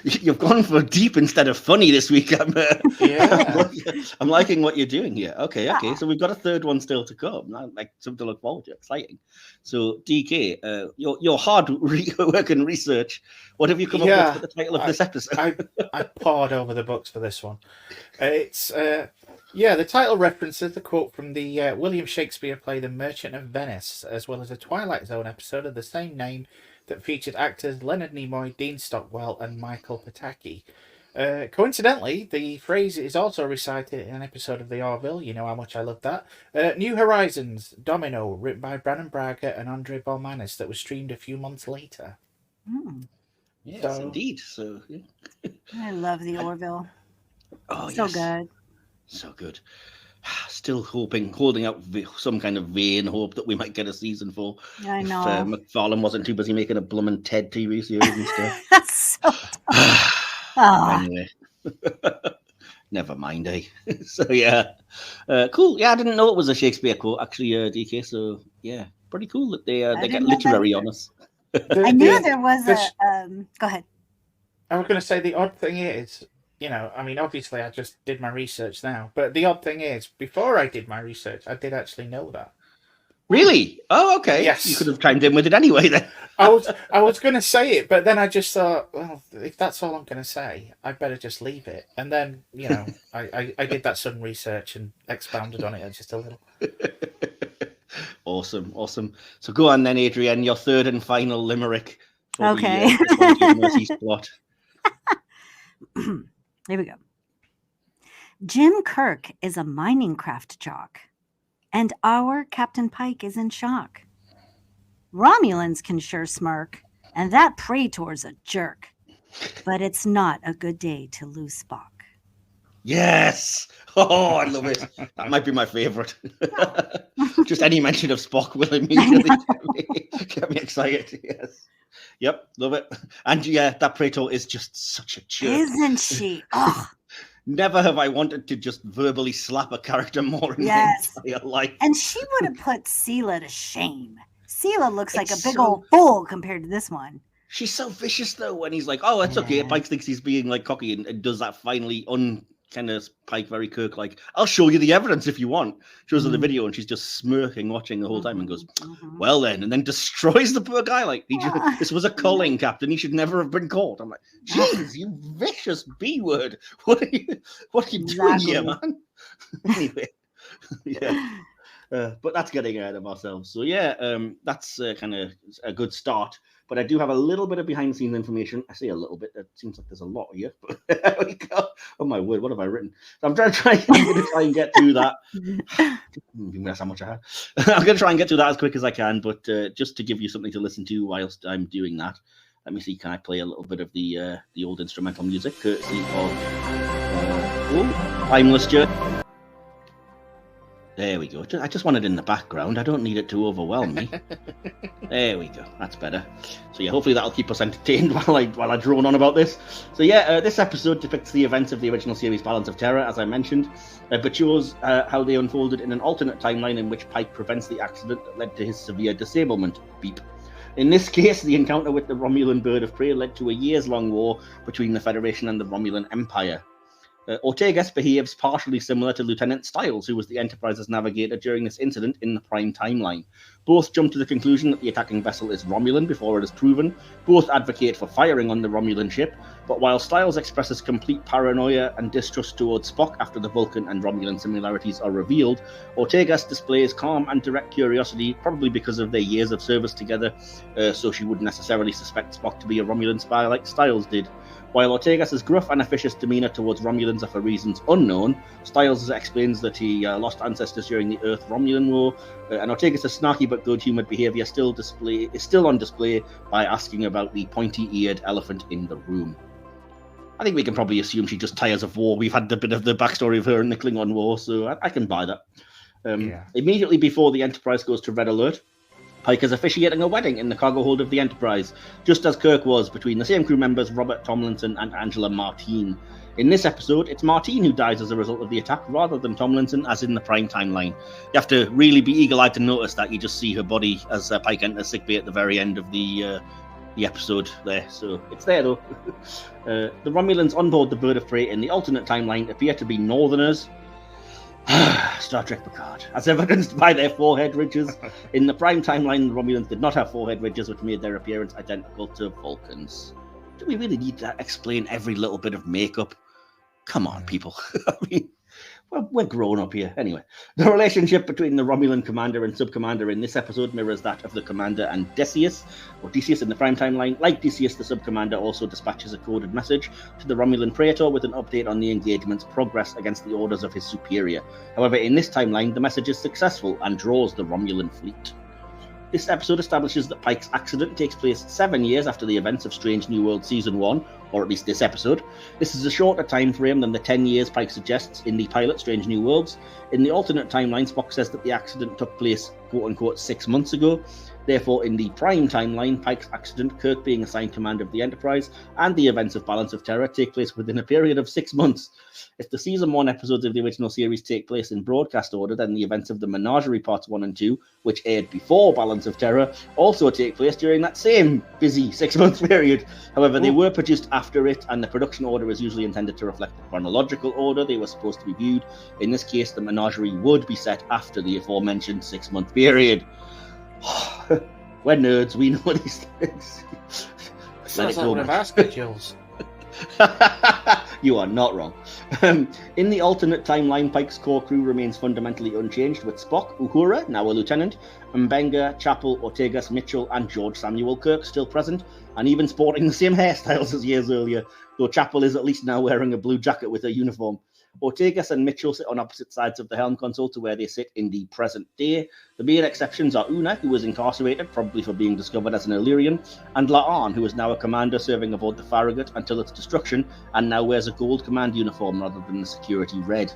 you've gone for deep instead of funny this week. I'm liking what you're doing here. Okay. So we've got a third one still to come. Like something to look forward to. Exciting. So DK, your hard work and research. What have you come up with for the title of this episode? I pored over the books for this one. It's the title references the quote from the William Shakespeare play The Merchant of Venice, as well as a Twilight Zone episode of the same name that featured actors Leonard Nimoy, Dean Stockwell, and Michael Pataki. Coincidentally, the phrase is also recited in an episode of The Orville. You know how much I love that. New Horizons, Domino, written by Brannon Braga and Andre Bormanis, that was streamed a few months later. Yes, indeed. So I love The Orville. Good. So good. Still holding out some kind of vain hope that we might get a season 4. I know. If McFarlane wasn't too busy making a bloomin' Ted TV series and stuff. That's so Anyway. Never mind, eh? So, cool. Yeah, I didn't know it was a Shakespeare quote, actually, DK. So, yeah, pretty cool that they get literary on us. I knew there was go ahead. I was going to say, the odd thing is, I mean, obviously I just did my research now, but the odd thing is, before I did my research, I did actually know that. Really? Oh, okay. Yes. You could have chimed in with it anyway then. I was going to say it, but then I just thought, well, if that's all I'm going to say, I better just leave it. And then, I did that sudden research and expounded on it just a little. Awesome. So go on then, Adrienne, your third and final limerick. Okay. Mercy's plot. Here we go. Jim Kirk is a mining craft jock, and our Captain Pike is in shock. Romulans can sure smirk, and that Praetor's a jerk. But it's not a good day to lose Spock. Yes! Oh, I love it. That might be my favourite. Just any mention of Spock will immediately get me excited. Yes. Yep, love it. And yeah, that Praetor is just such a jerk. Isn't she? Oh. Never have I wanted to just verbally slap a character more in my entire life. And she would have put Sela to shame. Sela looks like a big old fool compared to this one. She's so vicious though when he's like, oh, it's okay. Pike thinks he's being like cocky and does that finally kind of Pike very Kirk like, I'll show you the evidence if you want. Shows her the video and she's just smirking, watching the whole time and goes, well then, and then destroys the poor guy. Like, this was a culling, Captain. He should never have been caught. I'm like, Jesus, you vicious B word. What are you doing here, man? Anyway, yeah. But that's getting ahead of ourselves. So yeah, that's kind of a good start. But I do have a little bit of behind-the-scenes information. I say a little bit. It seems like there's a lot here. But there we go. Oh my word, what have I written? So I'm going to try and get through that. That's how much I have. I'm going to try and get through that as quick as I can. But just to give you something to listen to whilst I'm doing that, let me see. Can I play a little bit of the old instrumental music, courtesy of Timeless Journey? There we go. I just want it in the background. I don't need it to overwhelm me. There we go. That's better. So yeah, hopefully that'll keep us entertained while I drone on about this. So yeah, this episode depicts the events of the original series Balance of Terror, as I mentioned, but shows how they unfolded in an alternate timeline in which Pike prevents the accident that led to his severe disablement. Beep. In this case, the encounter with the Romulan bird of prey led to a years-long war between the Federation and the Romulan Empire. Ortegas behaves partially similar to Lieutenant Styles, who was the Enterprise's navigator during this incident in the Prime timeline. Both jump to the conclusion that the attacking vessel is Romulan before it is proven. Both advocate for firing on the Romulan ship, but while Styles expresses complete paranoia and distrust towards Spock after the Vulcan and Romulan similarities are revealed, Ortegas displays calm and direct curiosity, probably because of their years of service together, so she wouldn't necessarily suspect Spock to be a Romulan spy like Styles did. While Ortegas' gruff and officious demeanour towards Romulans are for reasons unknown, Styles explains that he lost ancestors during the Earth-Romulan War, and Ortegas' snarky but good-humoured behaviour is still on display by asking about the pointy-eared elephant in the room. I think we can probably assume she just tires of war. We've had a bit of the backstory of her in the Klingon War, so I can buy that. Immediately before the Enterprise goes to red alert, Pike is officiating a wedding in the cargo hold of the Enterprise, just as Kirk was, between the same crew members Robert Tomlinson and Angela Martine. In this episode, it's Martine who dies as a result of the attack, rather than Tomlinson, as in the Prime timeline. You have to really be eagle-eyed to notice that. You just see her body as Pike enters sickbay at the very end of the episode there, so it's there though. The Romulans on board the Bird of Prey in the alternate timeline appear to be Northerners. Star Trek Picard, as evidenced by their forehead ridges. In the Prime timeline, the Romulans did not have forehead ridges, which made their appearance identical to Vulcans. Do we really need to explain every little bit of makeup? Come on, people. I mean, we're grown up here. Anyway, the relationship between the Romulan commander and subcommander in this episode mirrors that of the commander and Decius in the Prime timeline. Like Decius, the subcommander also dispatches a coded message to the Romulan Praetor with an update on the engagement's progress against the orders of his superior. However, in this timeline, the message is successful and draws the Romulan fleet. This episode establishes that Pike's accident takes place 7 years after the events of Strange New World Season 1, or at least this episode. This is a shorter time frame than the 10 years Pike suggests in the pilot Strange New Worlds. In the alternate timeline, Spock says that the accident took place, quote-unquote, 6 months ago. Therefore, in the Prime timeline, Pike's accident, Kirk being assigned command of the Enterprise, and the events of Balance of Terror take place within a period of 6 months. If the Season 1 episodes of the original series take place in broadcast order, then the events of the Menagerie Parts 1 and 2, which aired before Balance of Terror, also take place during that same busy 6-month period. However, they were produced after it, and the production order is usually intended to reflect the chronological order they were supposed to be viewed. In this case, the Menagerie would be set after the aforementioned 6-month period. We're nerds, we know these things. Sounds like one of our schedules. You are not wrong. In the alternate timeline, Pike's core crew remains fundamentally unchanged, with Spock, Uhura, now a lieutenant, Mbenga, Chapel, Ortegas, Mitchell, and George Samuel Kirk still present, and even sporting the same hairstyles as years earlier, though Chapel is at least now wearing a blue jacket with a uniform. Ortegas and Mitchell sit on opposite sides of the helm console to where they sit in the present day. The main exceptions are Una, who was incarcerated, probably for being discovered as an Illyrian, and La'an, who is now a commander serving aboard the Farragut until its destruction, and now wears a gold command uniform rather than the security red.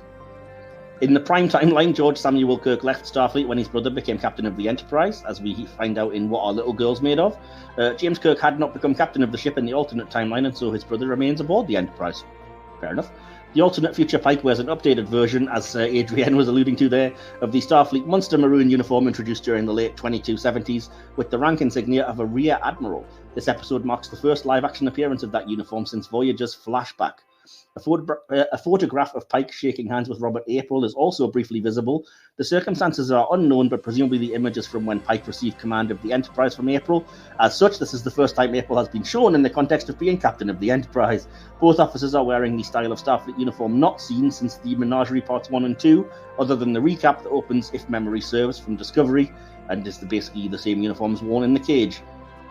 In the Prime timeline, George Samuel Kirk left Starfleet when his brother became captain of the Enterprise, as we find out in What Our Little Girl's Made Of. James Kirk had not become captain of the ship in the alternate timeline, and so his brother remains aboard the Enterprise. Fair enough. The alternate future Pike wears an updated version, as Adrienne was alluding to there, of the Starfleet Munster Maroon uniform introduced during the late 2270s, with the rank insignia of a Rear Admiral. This episode marks the first live-action appearance of that uniform since Voyager's Flashback. A photograph of Pike shaking hands with Robert April is also briefly visible. The circumstances are unknown, but presumably the image is from when Pike received command of the Enterprise from April. As such, this is the first time April has been shown in the context of being captain of the Enterprise. Both officers are wearing the style of Starfleet uniform not seen since the Menagerie Parts 1 and 2, other than the recap that opens, if memory serves, from Discovery, and is basically the same uniforms worn in the cage.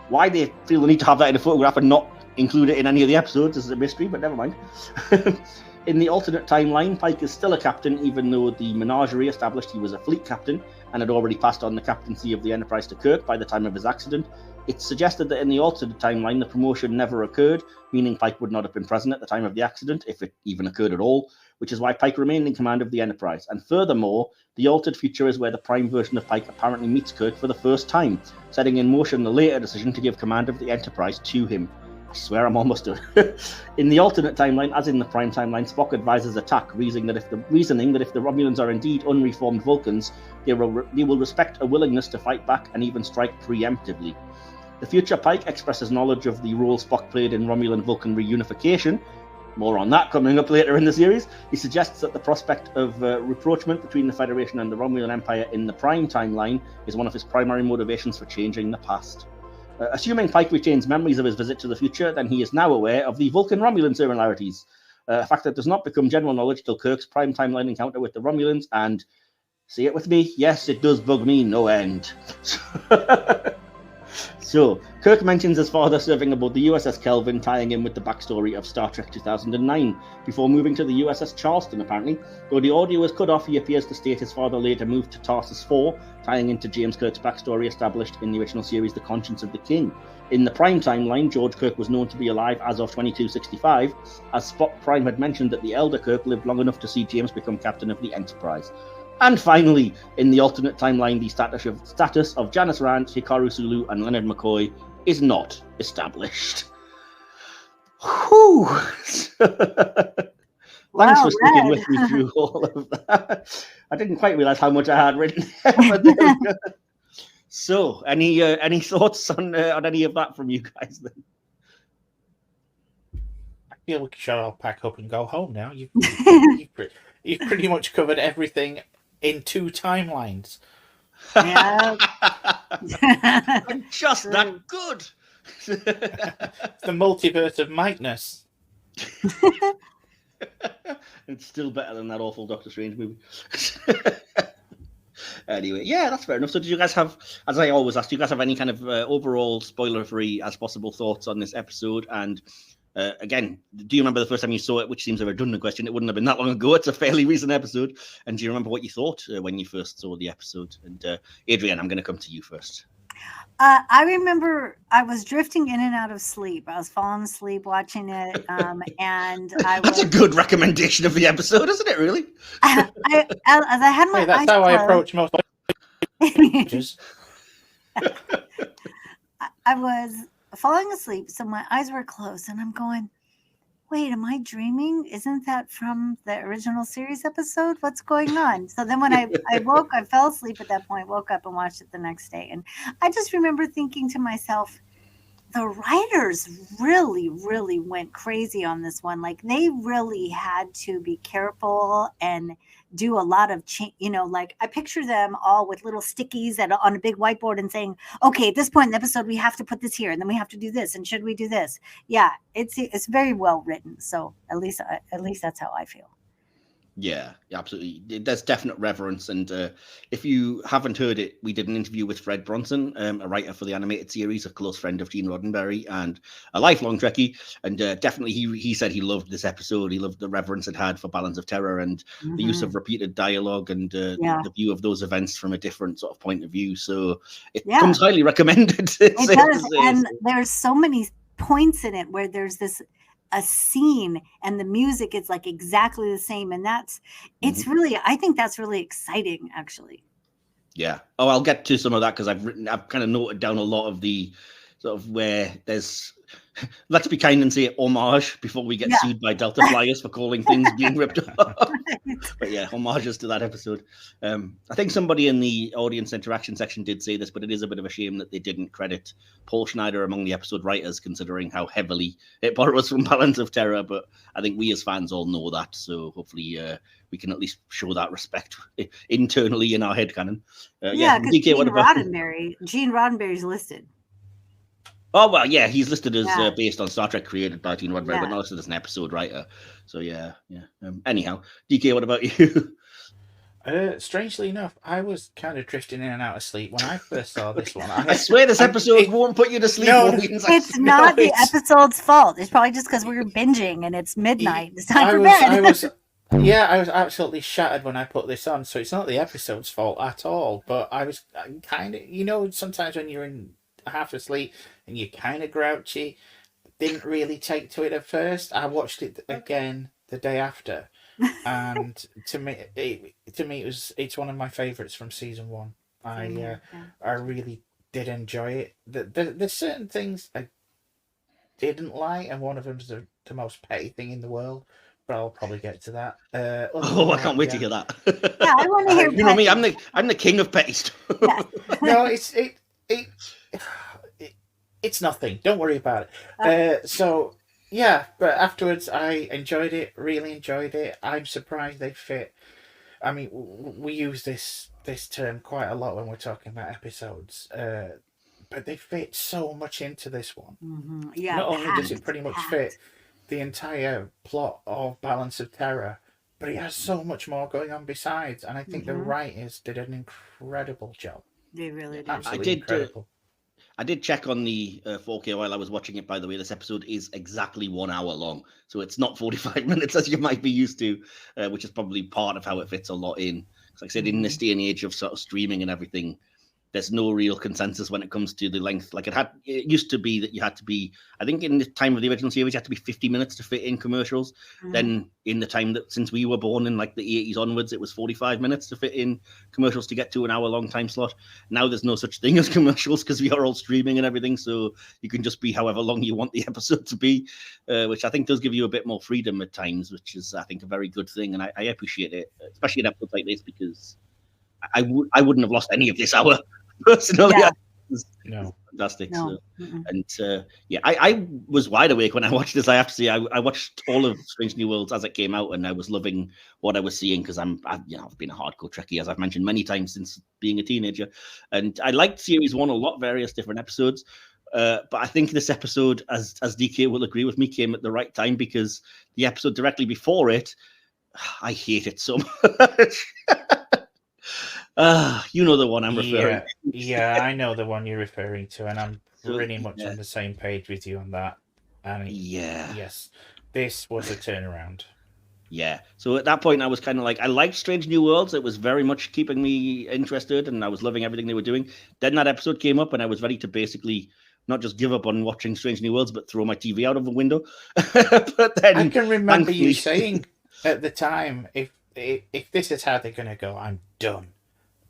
Why they feel the need to have that in a photograph and not include it in any of the episodes is a mystery, but never mind. In the alternate timeline, Pike is still a captain, even though the Menagerie established he was a fleet captain and had already passed on the captaincy of the Enterprise to Kirk by the time of his accident. It's suggested that in the alternate timeline, the promotion never occurred, meaning Pike would not have been present at the time of the accident, if it even occurred at all, which is why Pike remained in command of the Enterprise. And furthermore, the altered future is where the Prime version of Pike apparently meets Kirk for the first time, setting in motion the later decision to give command of the Enterprise to him. I swear I'm almost done. In the alternate timeline, as in the Prime timeline, Spock advises attack, reasoning that if the Romulans are indeed unreformed Vulcans, they will respect a willingness to fight back and even strike preemptively. The future Pike expresses knowledge of the role Spock played in Romulan-Vulcan reunification. More on that coming up later in the series. He suggests that the prospect of rapprochement between the Federation and the Romulan Empire in the Prime timeline is one of his primary motivations for changing the past. Assuming Pike retains memories of his visit to the future, then he is now aware of the Vulcan-Romulan similarities, a fact that does not become general knowledge till Kirk's Prime timeline encounter with the Romulans, and, say it with me, yes, it does bug me no end. So, Kirk mentions his father serving aboard the USS Kelvin, tying in with the backstory of Star Trek 2009, before moving to the USS Charleston, apparently. Though the audio is cut off, he appears to state his father later moved to Tarsus 4, tying into James Kirk's backstory established in the original series The Conscience of the King. In the Prime timeline, George Kirk was known to be alive as of 2265, as Spock Prime had mentioned that the elder Kirk lived long enough to see James become captain of the Enterprise. And finally, in the alternate timeline, the status of Janice Rand, Hikaru Sulu, and Leonard McCoy is not established. Whew! Thanks for sticking with me through all of that. I didn't quite realise how much I had written. So, any thoughts on any of that from you guys then? I feel we should all pack up and go home now. You've pretty much covered everything in 2 timelines. Yeah. I'm just that good. It's the multiverse of Mike-ness. It's still better than that awful Doctor Strange movie. Anyway, yeah, that's fair enough. So did you guys have, as I always ask, do you guys have any kind of overall spoiler-free as possible thoughts on this episode? And again, do you remember the first time you saw it, which seems a redundant question? It wouldn't have been that long ago. It's a fairly recent episode. And do you remember what you thought when you first saw the episode? And Adrienne, I'm going to come to you first. I remember I was drifting in and out of sleep. I was falling asleep watching it, and That's a good recommendation of the episode, isn't it, really? As I had my that's eyes how closed. I approach most I was falling asleep, so my eyes were closed, and I'm going, wait, am I dreaming? Isn't that from the original series episode? What's going on? So then when I woke, I fell asleep at that point, woke up and watched it the next day. And I just remember thinking to myself, the writers really, really went crazy on this one. Like they really had to be careful and do a lot of like I picture them all with little stickies on a big whiteboard and saying, okay, at this point in the episode, we have to put this here and then we have to do this. And should we do this? Yeah, it's very well written. So at least that's how I feel. Yeah, absolutely. There's definite reverence. And if you haven't heard it, we did an interview with Fred Bronson, a writer for the animated series, a close friend of Gene Roddenberry and a lifelong Trekkie. And definitely he said he loved this episode. He loved the reverence it had for Balance of Terror and the use of repeated dialogue and the view of those events from a different sort of point of view. So it comes highly recommended. It does. And there's so many points in it where there's a scene and the music is like exactly the same, and it's really, I think that's really exciting actually. Yeah. Oh, I'll get to some of that because I've kind of noted down a lot of the sort of where there's, let's be kind and say homage before we get sued by Delta Flyers for calling things being ripped off. But yeah, homages to that episode. I think somebody in the audience interaction section did say this, but it is a bit of a shame that they didn't credit Paul Schneider among the episode writers, considering how heavily it borrows from Balance of Terror. But I think we as fans all know that, so hopefully we can at least show that respect internally in our headcanon. Because Gene Roddenberry's listed. Oh, well, yeah, he's listed as based on Star Trek created by Gene Roddenberry, but not listed as an episode writer. So, yeah. Anyhow, DK, what about you? Strangely enough, I was kind of drifting in and out of sleep when I first saw this one. I swear this episode won't put you to sleep. No, it's not the episode's fault. It's probably just because we were binging and it's midnight. It's time for bed. I was absolutely shattered when I put this on, so it's not the episode's fault at all. But I was kind of, sometimes when you're in half asleep and you're kind of grouchy, didn't really take to it at first. I watched it again the day after, and to me it's one of my favorites from season 1. I really did enjoy it. There's certain things I didn't like, and one of them's the most petty thing in the world. But I'll probably get to that. I can't wait to hear that. Yeah, I want to hear. You know me, I'm the king of petty stuff. No, it's nothing. Don't worry about it. But afterwards I enjoyed it. Really enjoyed it. I'm surprised they fit. I mean, we use this term quite a lot when we're talking about episodes. But they fit so much into this one. Mm-hmm. Yeah. Not only does it pretty much fit the entire plot of Balance of Terror, but it has so much more going on besides. And I think the writers did an incredible job. They really did. Absolutely incredible. I did check on the 4K while I was watching it, by the way. This episode is exactly 1 hour long. So it's not 45 minutes as you might be used to, which is probably part of how it fits a lot in. Like I said, in this day and age of sort of streaming and everything, there's no real consensus when it comes to the length. Like it used to be that you had to be, I think in the time of the original series, you had to be 50 minutes to fit in commercials. Then in the time that since we were born in like the 80s onwards, it was 45 minutes to fit in commercials to get to an hour long time slot. Now there's no such thing as commercials because we are all streaming and everything. So you can just be however long you want the episode to be, which I think does give you a bit more freedom at times, which is, I think, a very good thing. And I appreciate it, especially in episodes like this, because I wouldn't have lost any of this hour personally. No. Fantastic. No. So, and I was wide awake when I watched this. I have to say, I watched all of Strange New Worlds as it came out, and I was loving what I was seeing because I've been a hardcore Trekkie, as I've mentioned many times since being a teenager, and I liked series 1 a lot, various different episodes. But I think this episode, as DK will agree with me, came at the right time because the episode directly before it, I hate it so much. You know the one I'm referring to. Yeah, I know the one you're referring to, and I'm pretty much on the same page with you on that. And yes, this was a turnaround. Yeah. So at that point, I was kind of like, I liked Strange New Worlds. It was very much keeping me interested, and I was loving everything they were doing. Then that episode came up, and I was ready to basically not just give up on watching Strange New Worlds, but throw my TV out of the window. But then I can remember you saying at the time, if this is how they're going to go, I'm done.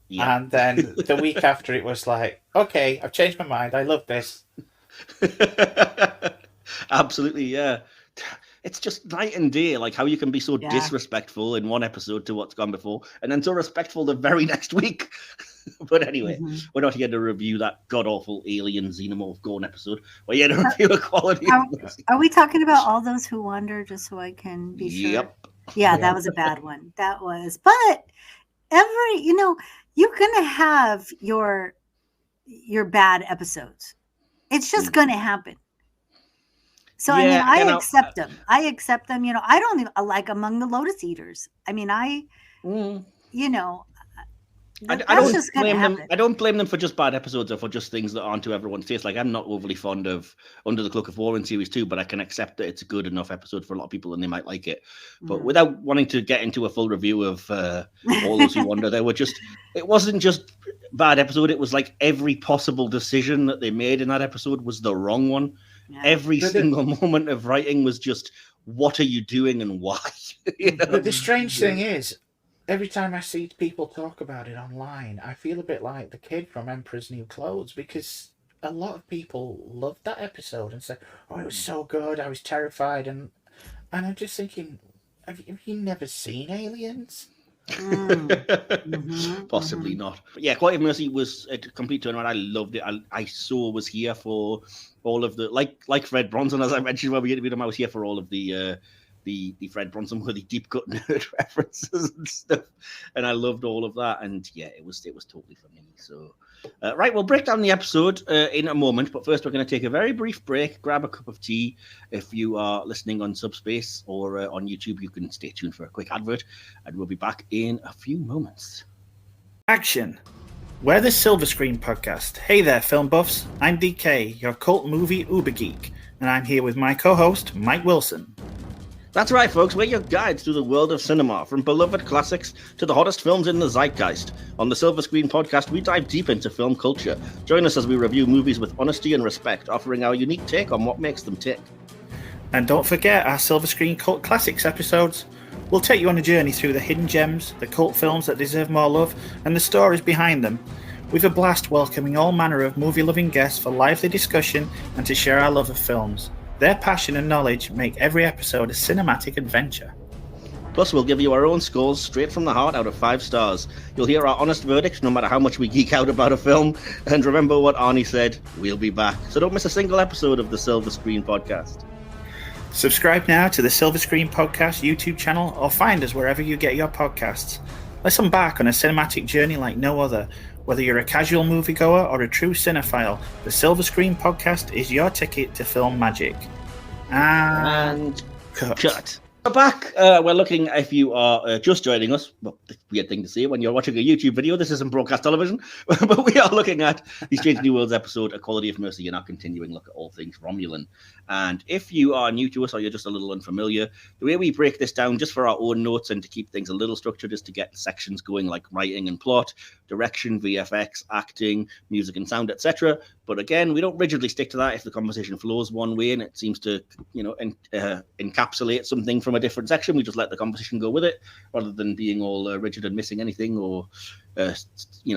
Yeah. And then the week after, it was like, okay, I've changed my mind. I love this. Absolutely, yeah. It's just night and day, like how you can be so disrespectful in one episode to what's gone before, and then so respectful the very next week. But anyway, we're not here to review that god-awful alien xenomorph Gorn episode. We're here to review a quality. Are we talking about All Those Who Wander, just so I can be sure? Yep. Yeah, that was a bad one. That was. But you're going to have your bad episodes. It's just going to happen. So, I accept them. I accept them. I don't even like Among the Lotus Eaters. I mean, I don't blame them. I don't blame them for just bad episodes or for just things that aren't to everyone's taste. Like, I'm not overly fond of Under the Cloak of War in series 2, but I can accept that it's a good enough episode for a lot of people and they might like it. But without wanting to get into a full review of All Those Who Wander, it wasn't just bad episode. It was like every possible decision that they made in that episode was the wrong one. Yeah. Every single moment of writing was just, what are you doing and why? But the strange thing is, every time I see people talk about it online, I feel a bit like the kid from Emperor's New Clothes, because a lot of people loved that episode and said, oh, it was so good, I was terrified. And I'm just thinking, have you never seen Aliens? Possibly not. But yeah, Quality of Mercy was a complete turnaround. I loved it. I was here for all of the like Fred Bronson, as I mentioned when we interviewed him. I was here for all of the Fred Bronson really deep cut nerd references and stuff, and I loved all of that. And yeah, it was totally for me. So right, we'll break down the episode in a moment, but first we're going to take a very brief break, grab a cup of tea. If you are listening on Subspace or on YouTube, you can stay tuned for a quick advert, and we'll be back in a few moments. Action! We're the Silver Screen Podcast. Hey there, film buffs. I'm DK, your cult movie uber geek, and I'm here with my co-host, Mike Wilson. That's right, folks. We're your guides through the world of cinema, from beloved classics to the hottest films in the zeitgeist. On the Silver Screen Podcast, we dive deep into film culture. Join us as we review movies with honesty and respect, offering our unique take on what makes them tick. And don't forget our Silver Screen Cult Classics episodes. We'll take you on a journey through the hidden gems, the cult films that deserve more love, and the stories behind them. We've a blast welcoming all manner of movie-loving guests for lively discussion and to share our love of films. Their passion and knowledge make every episode a cinematic adventure. Plus, we'll give you our own scores straight from the heart out of 5 stars. You'll hear our honest verdict no matter how much we geek out about a film. And remember what Arnie said, we'll be back. So don't miss a single episode of the Silver Screen Podcast. Subscribe now to the Silver Screen Podcast YouTube channel or find us wherever you get your podcasts. Let's embark on a cinematic journey like no other. Whether you're a casual moviegoer or a true cinephile, the Silver Screen Podcast is your ticket to film magic. And cut. We're back. We're looking, if you are just joining us, well, the weird thing to say when you're watching a YouTube video, this isn't broadcast television, but we are looking at the Strange New Worlds episode, A Quality of Mercy, and our continuing look at all things Romulan. And if you are new to us or you're just a little unfamiliar, the way we break this down just for our own notes and to keep things a little structured is to get sections going like writing and plot, direction, VFX, acting, music and sound, etc. But again, we don't rigidly stick to that. If the conversation flows one way and it seems to, encapsulate something from a different section, we just let the conversation go with it rather than being all rigid and missing anything or,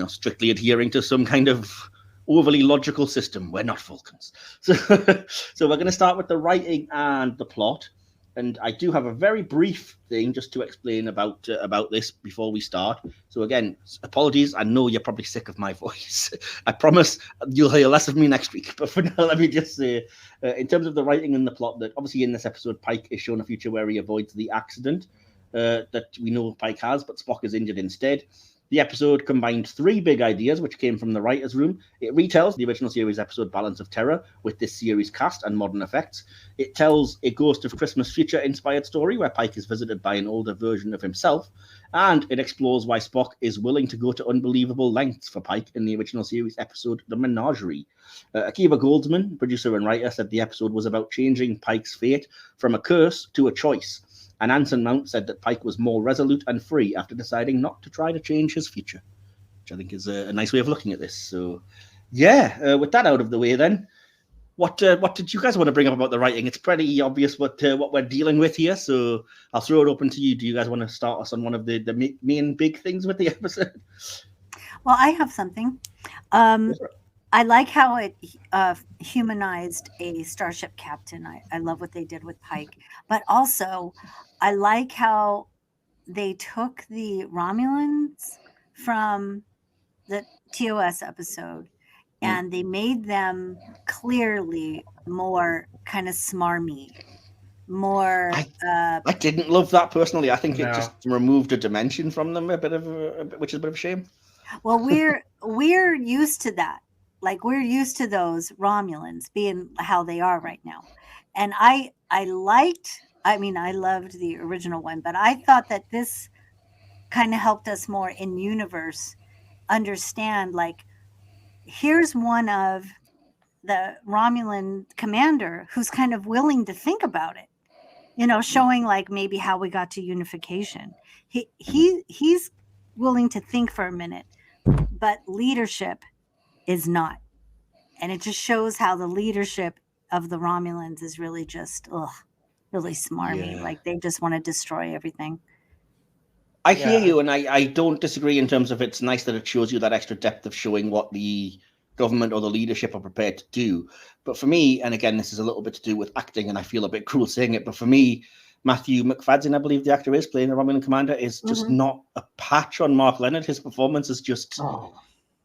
strictly adhering to some kind of overly logical system. We're not Vulcans. So we're going to start with the writing and the plot. And I do have a very brief thing just to explain about this before we start. So again, apologies. I know you're probably sick of my voice. I promise you'll hear less of me next week. But for now, let me just say, in terms of the writing and the plot, that obviously in this episode, Pike is shown a future where he avoids the accident that we know Pike has, but Spock is injured instead. The episode combined 3 big ideas, which came from the writer's room. It retells the original series episode Balance of Terror with this series cast and modern effects. It tells a Ghost of Christmas Future-inspired story where Pike is visited by an older version of himself. And it explores why Spock is willing to go to unbelievable lengths for Pike in the original series episode The Menagerie. Akiva Goldsman, producer and writer, said the episode was about changing Pike's fate from a curse to a choice. And Anson Mount said that Pike was more resolute and free after deciding not to try to change his future, which I think is a nice way of looking at this. So, yeah, with that out of the way then, what did you guys want to bring up about the writing? It's pretty obvious what we're dealing with here, so I'll throw it open to you. Do you guys want to start us on one of the main big things with the episode? Well, I have something. I like how it humanized a starship captain. I love what they did with Pike. But also, I like how they took the Romulans from the TOS episode and they made them clearly more kind of smarmy, more. I didn't love that personally. I think it just removed a dimension from them which is a bit of a shame. Well, we're used to that. Like we're used to those Romulans being how they are right now. And I loved the original one, but I thought that this kind of helped us more in universe understand, like, here's one of the Romulan commander who's kind of willing to think about it, showing like maybe how we got to unification. He's willing to think for a minute, but leadership is not. And it just shows how the leadership of the Romulans is really just really smarmy. Yeah. Like they just want to destroy everything. I hear you, and I don't disagree in terms of it's nice that it shows you that extra depth of showing what the government or the leadership are prepared to do. But for me, and again, this is a little bit to do with acting, and I feel a bit cruel saying it, but for me, Matthew McFadden, I believe the actor is, playing the Romulan commander, is just not a patch on Mark Leonard. His performance is just...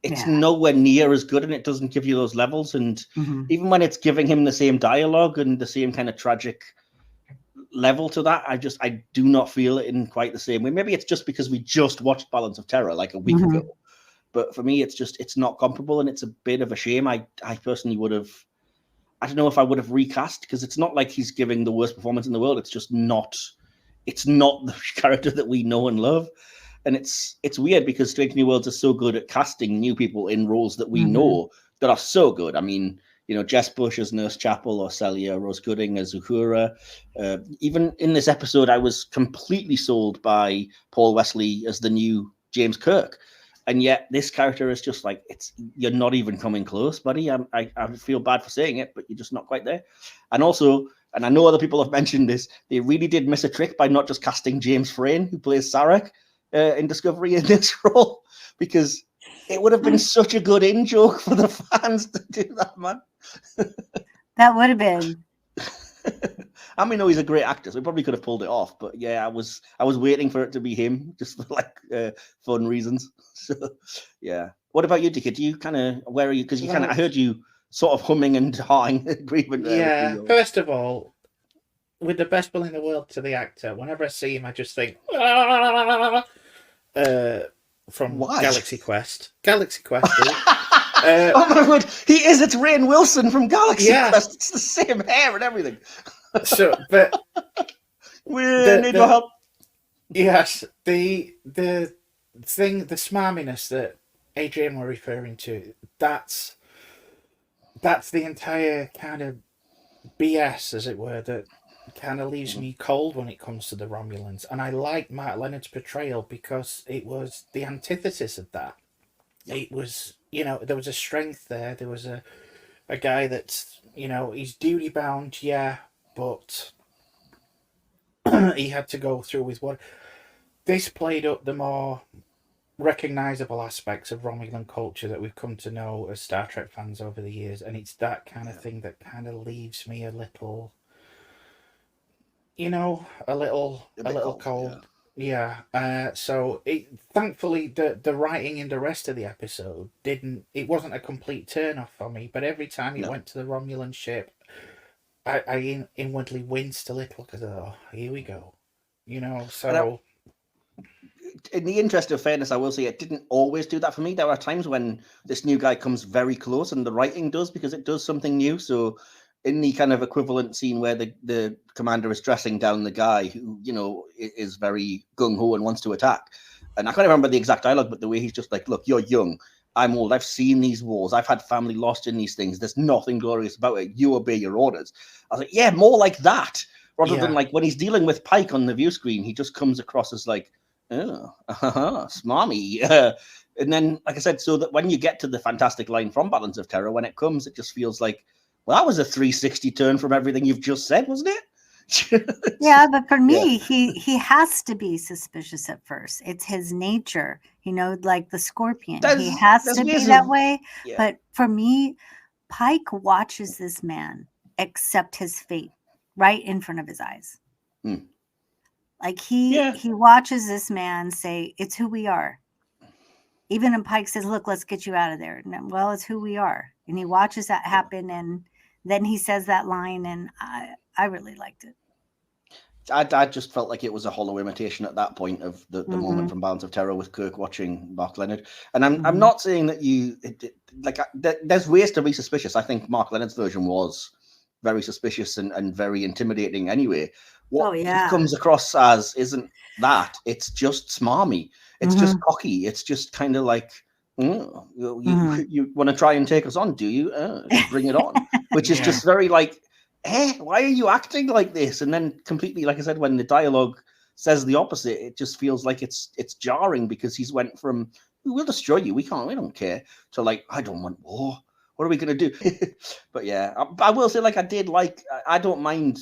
it's nowhere near as good, and it doesn't give you those levels. And even when it's giving him the same dialogue and the same kind of tragic level to that, I do not feel it in quite the same way. Maybe it's just because we just watched Balance of Terror like a week ago. But for me, it's not comparable, and it's a bit of a shame. I personally would have... I don't know if I would have recast, because it's not like he's giving the worst performance in the world. It's just not... It's not the character that we know and love. And it's weird because Strange New Worlds are so good at casting new people in roles that we know that are so good. I mean, Jess Bush as Nurse Chapel, or Celia Rose Gooding as Uhura. Even in this episode, I was completely sold by Paul Wesley as the new James Kirk. And yet this character is just like, you're not even coming close, buddy. I feel bad for saying it, but you're just not quite there. And also, and I know other people have mentioned this, they really did miss a trick by not just casting James Frayne, who plays Sarek, in Discovery in this role, because it would have been such a good in-joke for the fans to do that, man. That would have been. I mean, no, he's a great actor, so he probably could have pulled it off. But yeah, I was waiting for it to be him, just for like fun reasons. So yeah. What about you, DK? Do you kind of, where are you? Because I heard you sort of humming and hawing agreement. Yeah. First of all, with the best will in the world to the actor, whenever I see him, I just think, from Why? Galaxy Quest. Galaxy Quest. Oh my word, he is. It's Rainn Wilson from Galaxy Quest. It's the same hair and everything. So, but we need your help. Yes, the thing, the smarminess that Adrienne were referring to, that's the entire kind of BS, as it were, that kind of leaves me cold when it comes to the Romulans. And I like Mark Leonard's portrayal because it was the antithesis of that. It was, there was a strength there. There was a guy that's, he's duty bound, but he had to go through with what... This played up the more recognisable aspects of Romulan culture that we've come to know as Star Trek fans over the years, and it's that kind of thing that kind of leaves me a little, a little cold. Yeah. So thankfully the writing in the rest of the episode it wasn't a complete turn off for me, but every time it went to the Romulan ship, I inwardly winced a little because here we go, so. In the interest of fairness, I will say it didn't always do that for me. There are times when this new guy comes very close, and the writing does, because it does something new. So in the kind of equivalent scene where the commander is dressing down the guy who, is very gung-ho and wants to attack. And I can't remember the exact dialogue, but the way he's just like, look, you're young. I'm old. I've seen these wars. I've had family lost in these things. There's nothing glorious about it. You obey your orders. I was like, yeah, more like that. Rather than like when he's dealing with Pike on the view screen, he just comes across as like, smarmy. And then, like I said, so that when you get to the fantastic line from Balance of Terror, when it comes, it just feels like, well, that was a 360 turn from everything you've just said, wasn't it? Yeah, but for me, he has to be suspicious at first. It's his nature, like the Scorpion. He has to be that way. Yeah. But for me, Pike watches this man accept his fate right in front of his eyes. Like he watches this man say, "It's who we are." Even when Pike says, "Look, let's get you out of there." Well, it's who we are, and he watches that happen, and then he says that line, and I really liked it. I just felt like it was a hollow imitation at that point of the moment from Balance of Terror with Kirk watching Mark Lenard. And I'm not saying that there's ways to be suspicious. I think Mark Lenard's version was very suspicious and very intimidating anyway. What he comes across as isn't that. It's just smarmy. It's just cocky. It's just kind of like, you want to try and take us on, do you? Bring it on. Which is just very like, why are you acting like this? And then completely, like I said, when the dialogue says the opposite, it just feels like it's jarring because he's went from, we'll destroy you, we don't care, to like, I don't want war. What are we going to do? But yeah, I will say, like, I don't mind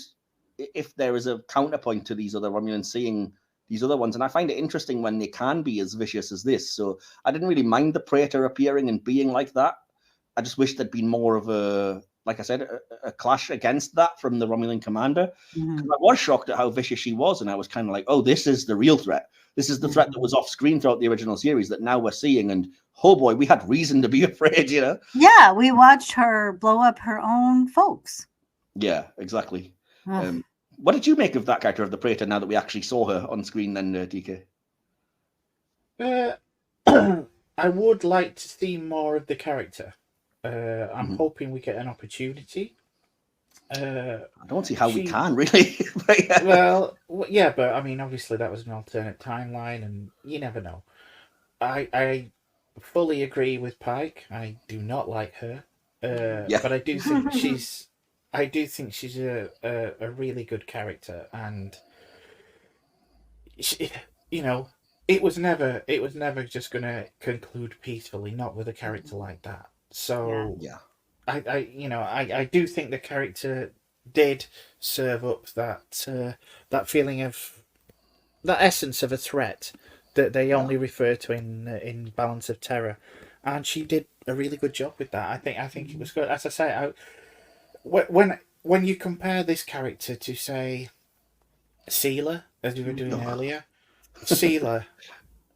if there is a counterpoint to these other Romulans seeing these other ones. And I find it interesting when they can be as vicious as this. So I didn't really mind the Praetor appearing and being like that. I just wish there'd been more of like I said, a clash against that from the Romulan commander. I was shocked at how vicious she was, and I was kind of like, oh, this is the real threat. This is the threat that was off screen throughout the original series that now we're seeing, and oh boy, we had reason to be afraid, Yeah, we watched her blow up her own folks. Yeah, exactly. What did you make of that character of the Praetor now that we actually saw her on screen then, DK? I would like to see more of the character. I'm hoping we get an opportunity. I don't see how we can, really. Well, yeah, but I mean, obviously that was an alternate timeline, and you never know. I fully agree with Pike. I do not like her, but I do think she's a really good character, and she, it was never just going to conclude peacefully, not with a character like that. So I do think the character did serve up that feeling of that essence of a threat that they only refer to in Balance of Terror, and she did a really good job with that. I think it was good. As I say, when you compare this character to, say, Seela, as we were doing earlier, Seela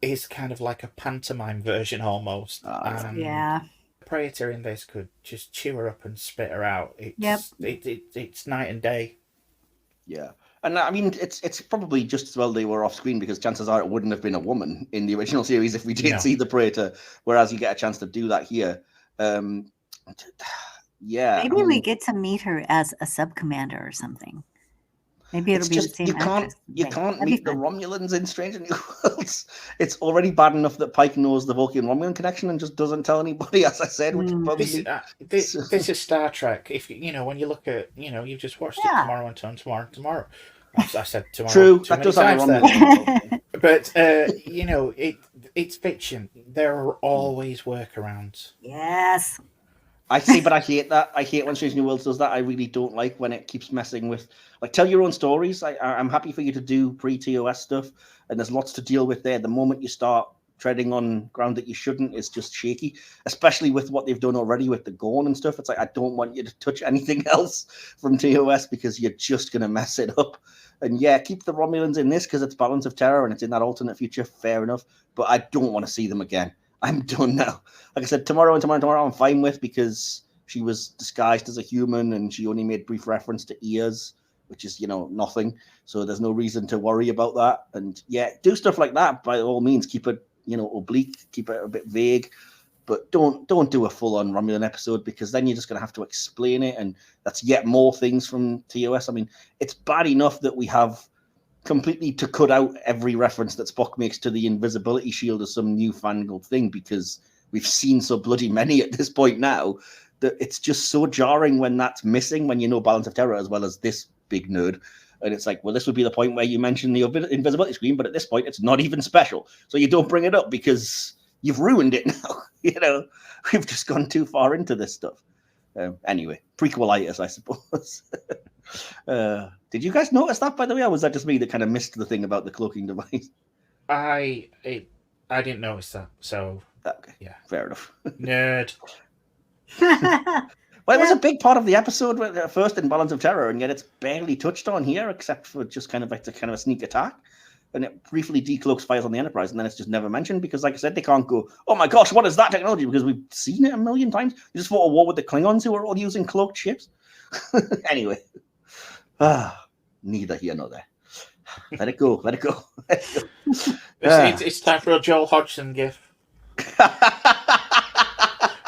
is kind of like a pantomime version almost. Praetor in this could just chew her up and spit her out. It's night and day. Yeah. And I mean, it's probably just as well they were off screen, because chances are it wouldn't have been a woman in the original series if we did see the Praetor, whereas you get a chance to do that here. Maybe we get to meet her as a sub-commander or something. Maybe it'll be the same actress. You can't meet the Romulans in Stranger New Worlds. It's already bad enough that Pike knows the Vulcan-Romulan connection and just doesn't tell anybody, as I said. This is Star Trek. If when you look at, you've just watched it tomorrow and tomorrow. I said tomorrow. True, that does have a Romulan. But it's fiction. There are always workarounds. Yes. I see, but I hate that. I hate when Strange New Worlds does that. I really don't like when it keeps messing with, like, tell your own stories. I'm happy for you to do pre-TOS stuff, and there's lots to deal with there. The moment you start treading on ground that you shouldn't is just shaky, especially with what they've done already with the Gorn and stuff. It's like, I don't want you to touch anything else from TOS because you're just going to mess it up. And yeah, keep the Romulans in this because it's Balance of Terror and it's in that alternate future, fair enough. But I don't want to see them again. I'm done now. Like I said, tomorrow I'm fine with, because she was disguised as a human and she only made brief reference to ears, which is, nothing. So there's no reason to worry about that. And yeah, do stuff like that by all means. Keep it, oblique, keep it a bit vague, but don't do a full-on Romulan episode, because then you're just going to have to explain it, and that's yet more things from TOS. I mean, it's bad enough that we have completely to cut out every reference that Spock makes to the invisibility shield as some newfangled thing, because we've seen so bloody many at this point now that it's just so jarring when that's missing, when Balance of Terror as well as this big nerd. And it's like, well, this would be the point where you mention the invisibility screen, but at this point it's not even special. So you don't bring it up because you've ruined it now. We've just gone too far into this stuff. Anyway, prequelitis, I suppose. Did you guys notice that, by the way, or was that just me that kind of missed the thing about the cloaking device? I didn't notice that, so Okay, yeah, fair enough. Nerd. Well, it was a big part of the episode, first in Balance of Terror, and yet it's barely touched on here, except for just kind of like the kind of a sneak attack. And it briefly decloaks fires on the Enterprise, and then it's just never mentioned because, like I said, they can't go, oh my gosh, what is that technology? Because we've seen it a million times. You just fought a war with the Klingons who are all using cloaked ships. Anyway, neither here nor there. Let it go. Let it go. It's time for a Joel Hodgson gif.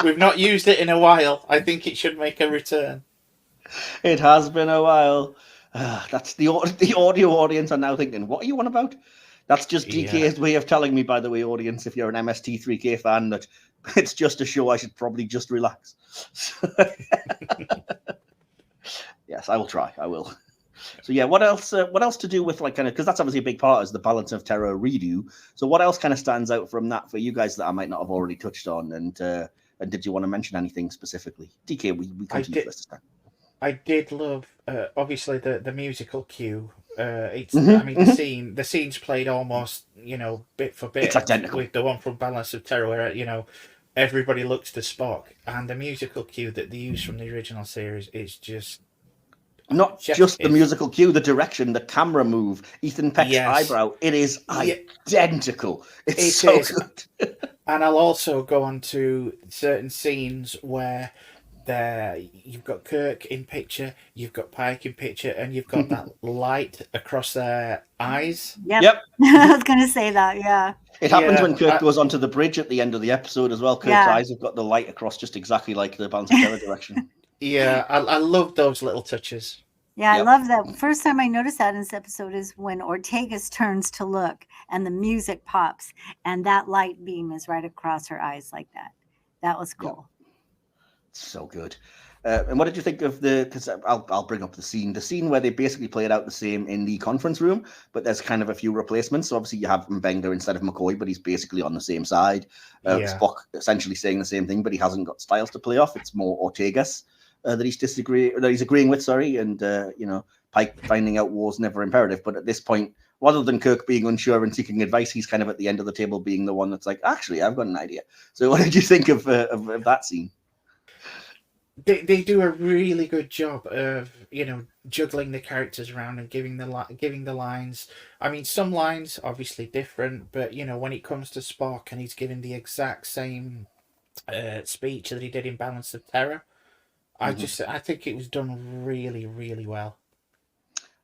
We've not used it in a while. I think it should make a return. It has been a while. That's the audio audience are now thinking, what are you on about? That's just DK's way of telling me, by the way, audience, if you're an MST3K fan, that it's just a show I should probably just relax. Yes, I will try. I will. So yeah, what else to do with like kind of, because that's obviously a big part is the Balance of Terror redo. So what else kind of stands out from that for you guys that I might not have already touched on? And did you want to mention anything specifically? DK, we come to you first this time. I did love, obviously, the musical cue. I mean, the scene's played almost, bit for bit. It's identical with the one from Balance of Terror, where everybody looks to Spock, and the musical cue that they use from the original series is just not just the musical cue, the direction, the camera move, Ethan Peck's eyebrow. It is identical. It's so good. And I'll also go on to certain scenes where you've got Kirk in picture, you've got Pike in picture, and you've got that light across their eyes. Yep. I was going to say that, yeah. It happens when Kirk goes onto the bridge at the end of the episode as well. Kirk's eyes have got the light across just exactly like the Balance of Terror direction. Yeah, I love those little touches. Yeah, I love that. First time I noticed that in this episode is when Ortegas turns to look and the music pops and that light beam is right across her eyes like that. That was cool. Yep. So good. And what did you think of because I'll bring up the scene where they basically play it out the same in the conference room, but there's kind of a few replacements. So obviously you have Mbenga instead of McCoy, but he's basically on the same side. Spock essentially saying the same thing, but he hasn't got styles to play off. It's more Ortegas that he's agreeing with, and Pike finding out war's never imperative. But at this point, rather than Kirk being unsure and seeking advice, he's kind of at the end of the table being the one that's like, actually, I've got an idea. So what did you think of that scene? They do a really good job of juggling the characters around and giving the lines. I mean, some lines obviously different, but when it comes to Spock and he's giving the exact same speech that he did in Balance of Terror, I think it was done really, really well.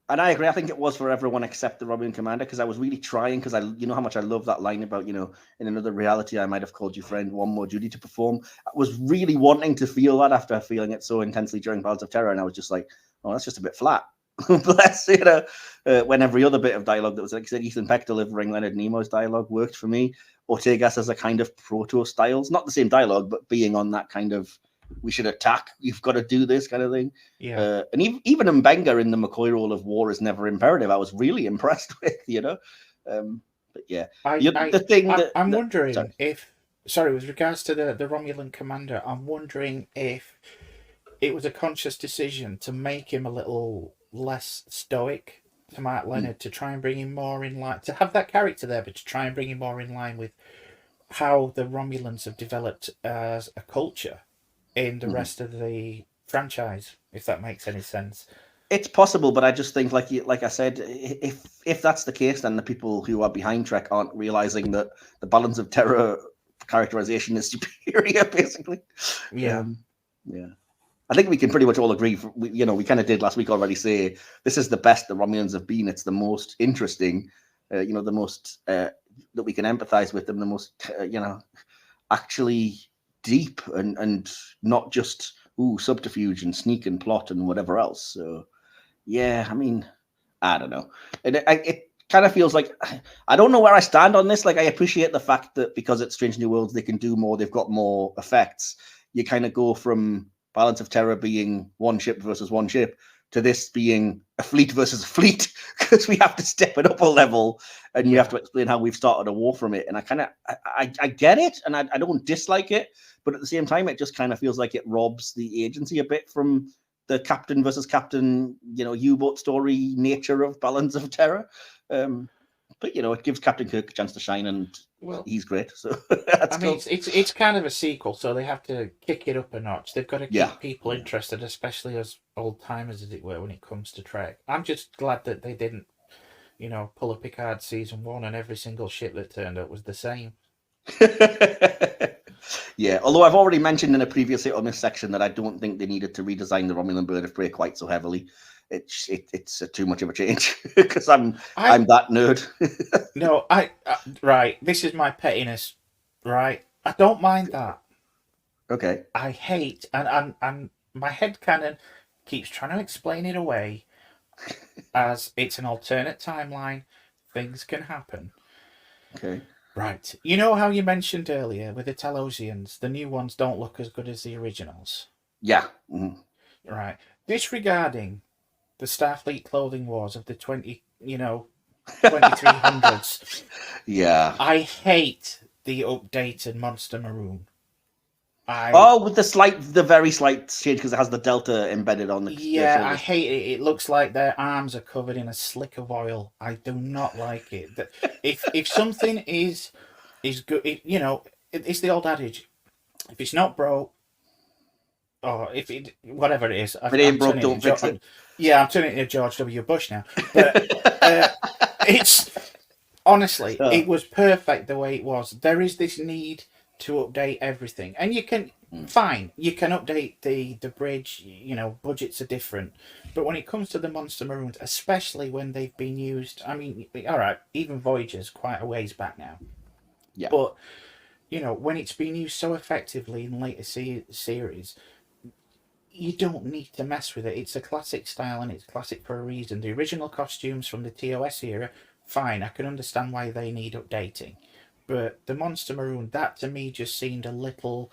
And I agree. I think it was for everyone except the Romulan commander, because I was really trying, because you know how much I love that line about, in another reality, I might have called you friend, one more duty to perform. I was really wanting to feel that after feeling it so intensely during Balance of Terror. And I was just like, oh, that's just a bit flat. Bless, when every other bit of dialogue that was, like I said, Ethan Peck delivering Leonard Nimoy's dialogue worked for me. Ortegas as a kind of proto-styles, not the same dialogue, but being on that kind of, we should attack, you've got to do this kind of thing. Yeah. And even Mbenga in the McCoy role of war is never imperative, I was really impressed with, But yeah. I'm wondering if, with regards to the Romulan commander, I'm wondering if it was a conscious decision to make him a little less stoic to Mark Leonard, to try and bring him more in line, to have that character there, but to try and bring him more in line with how the Romulans have developed as a culture in the rest of the franchise, if that makes any sense. It's possible, but I just think, like I said, if that's the case, then the people who are behind Trek aren't realizing that the Balance of Terror characterization is superior, basically. Yeah. I think we can pretty much all agree. We kind of did last week already say this is the best the Romulans have been. It's the most interesting, the most that we can empathize with them, the most, actually deep and not just subterfuge and sneak and plot and whatever else. So yeah, I mean, I don't know. It kind of feels like I don't know where I stand on this. Like, I appreciate the fact that because it's Strange New Worlds, they can do more. They've got more effects. You kind of go from Balance of Terror being one ship versus one ship to this being a fleet versus a fleet, because we have to step it up a level and you have to explain how we've started a war from it. And I get it, and I don't dislike it, but at the same time, it just kind of feels like it robs the agency a bit from the captain versus captain, U-boat story nature of Balance of Terror. But it gives Captain Kirk a chance to shine, and he's great. So that's cool. It's kind of a sequel, so they have to kick it up a notch. They've got to keep people interested, especially as old timers, as it were, when it comes to Trek. I'm just glad that they didn't, pull a Picard season 1 and every single ship that turned up was the same. Yeah, although I've already mentioned in a previous hit or miss section that I don't think they needed to redesign the Romulan bird of prey quite so heavily. It's too much of a change because I'm that nerd. No, right. This is my pettiness, right? I don't mind that. Okay. I hate and my headcanon keeps trying to explain it away as it's an alternate timeline. Things can happen. Okay. Right. You know how you mentioned earlier with the Talosians, the new ones don't look as good as the originals. Yeah. Mm-hmm. Right. Disregarding the Starfleet clothing wars of the 2300s. Yeah. I hate the updated Monster Maroon. With the very slight shade because it has the delta embedded on the. Yeah, I hate it. It looks like their arms are covered in a slick of oil. I do not like it. If something is good, it's the old adage. If it's not broke, or if it whatever it is, if it ain't broke, don't fix it. Yeah, I'm turning it into George W. Bush now. But it's honestly, it was perfect the way it was. There is this need to update everything, and you can you can update the bridge. Budgets are different, but when it comes to the Monster Maroons, especially when they've been used, I mean, all right, even Voyager's quite a ways back now. Yeah, but when it's been used so effectively in later series. You don't need to mess with it. It's a classic style and it's classic for a reason. The original costumes from the TOS era, fine. I can understand why they need updating. But the Monster Maroon, that to me just seemed a little...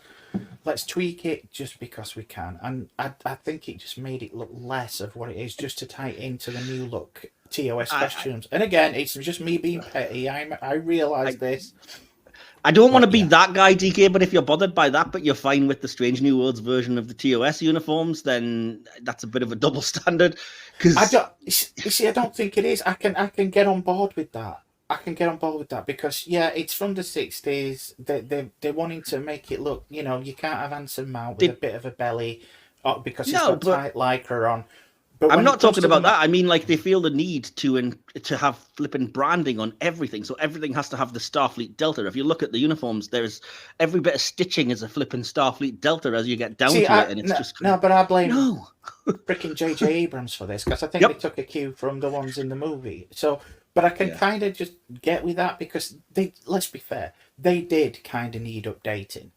Let's tweak it just because we can. And I think it just made it look less of what it is just to tie it into the new look TOS costumes. And again, it's just me being petty. I realise this. I don't want to be that guy, DK, but if you're bothered by that, but you're fine with the Strange New Worlds version of the TOS uniforms, then that's a bit of a double standard. I don't think it is. I can get on board with that. Because it's from the 60s. They're wanting to make it look. You can't have Anson Mount with a bit of a belly, because he's got tight lycra on. But I'm not talking about that. I mean, like, they feel the need to have flipping branding on everything. So everything has to have the Starfleet Delta. If you look at the uniforms, there's every bit of stitching is a flipping Starfleet Delta as you get down to it. And it's just... No, but I blame freaking J.J. Abrams for this, because I think they took a cue from the ones in the movie. So, but I can kind of just get with that because let's be fair, they did kind of need updating.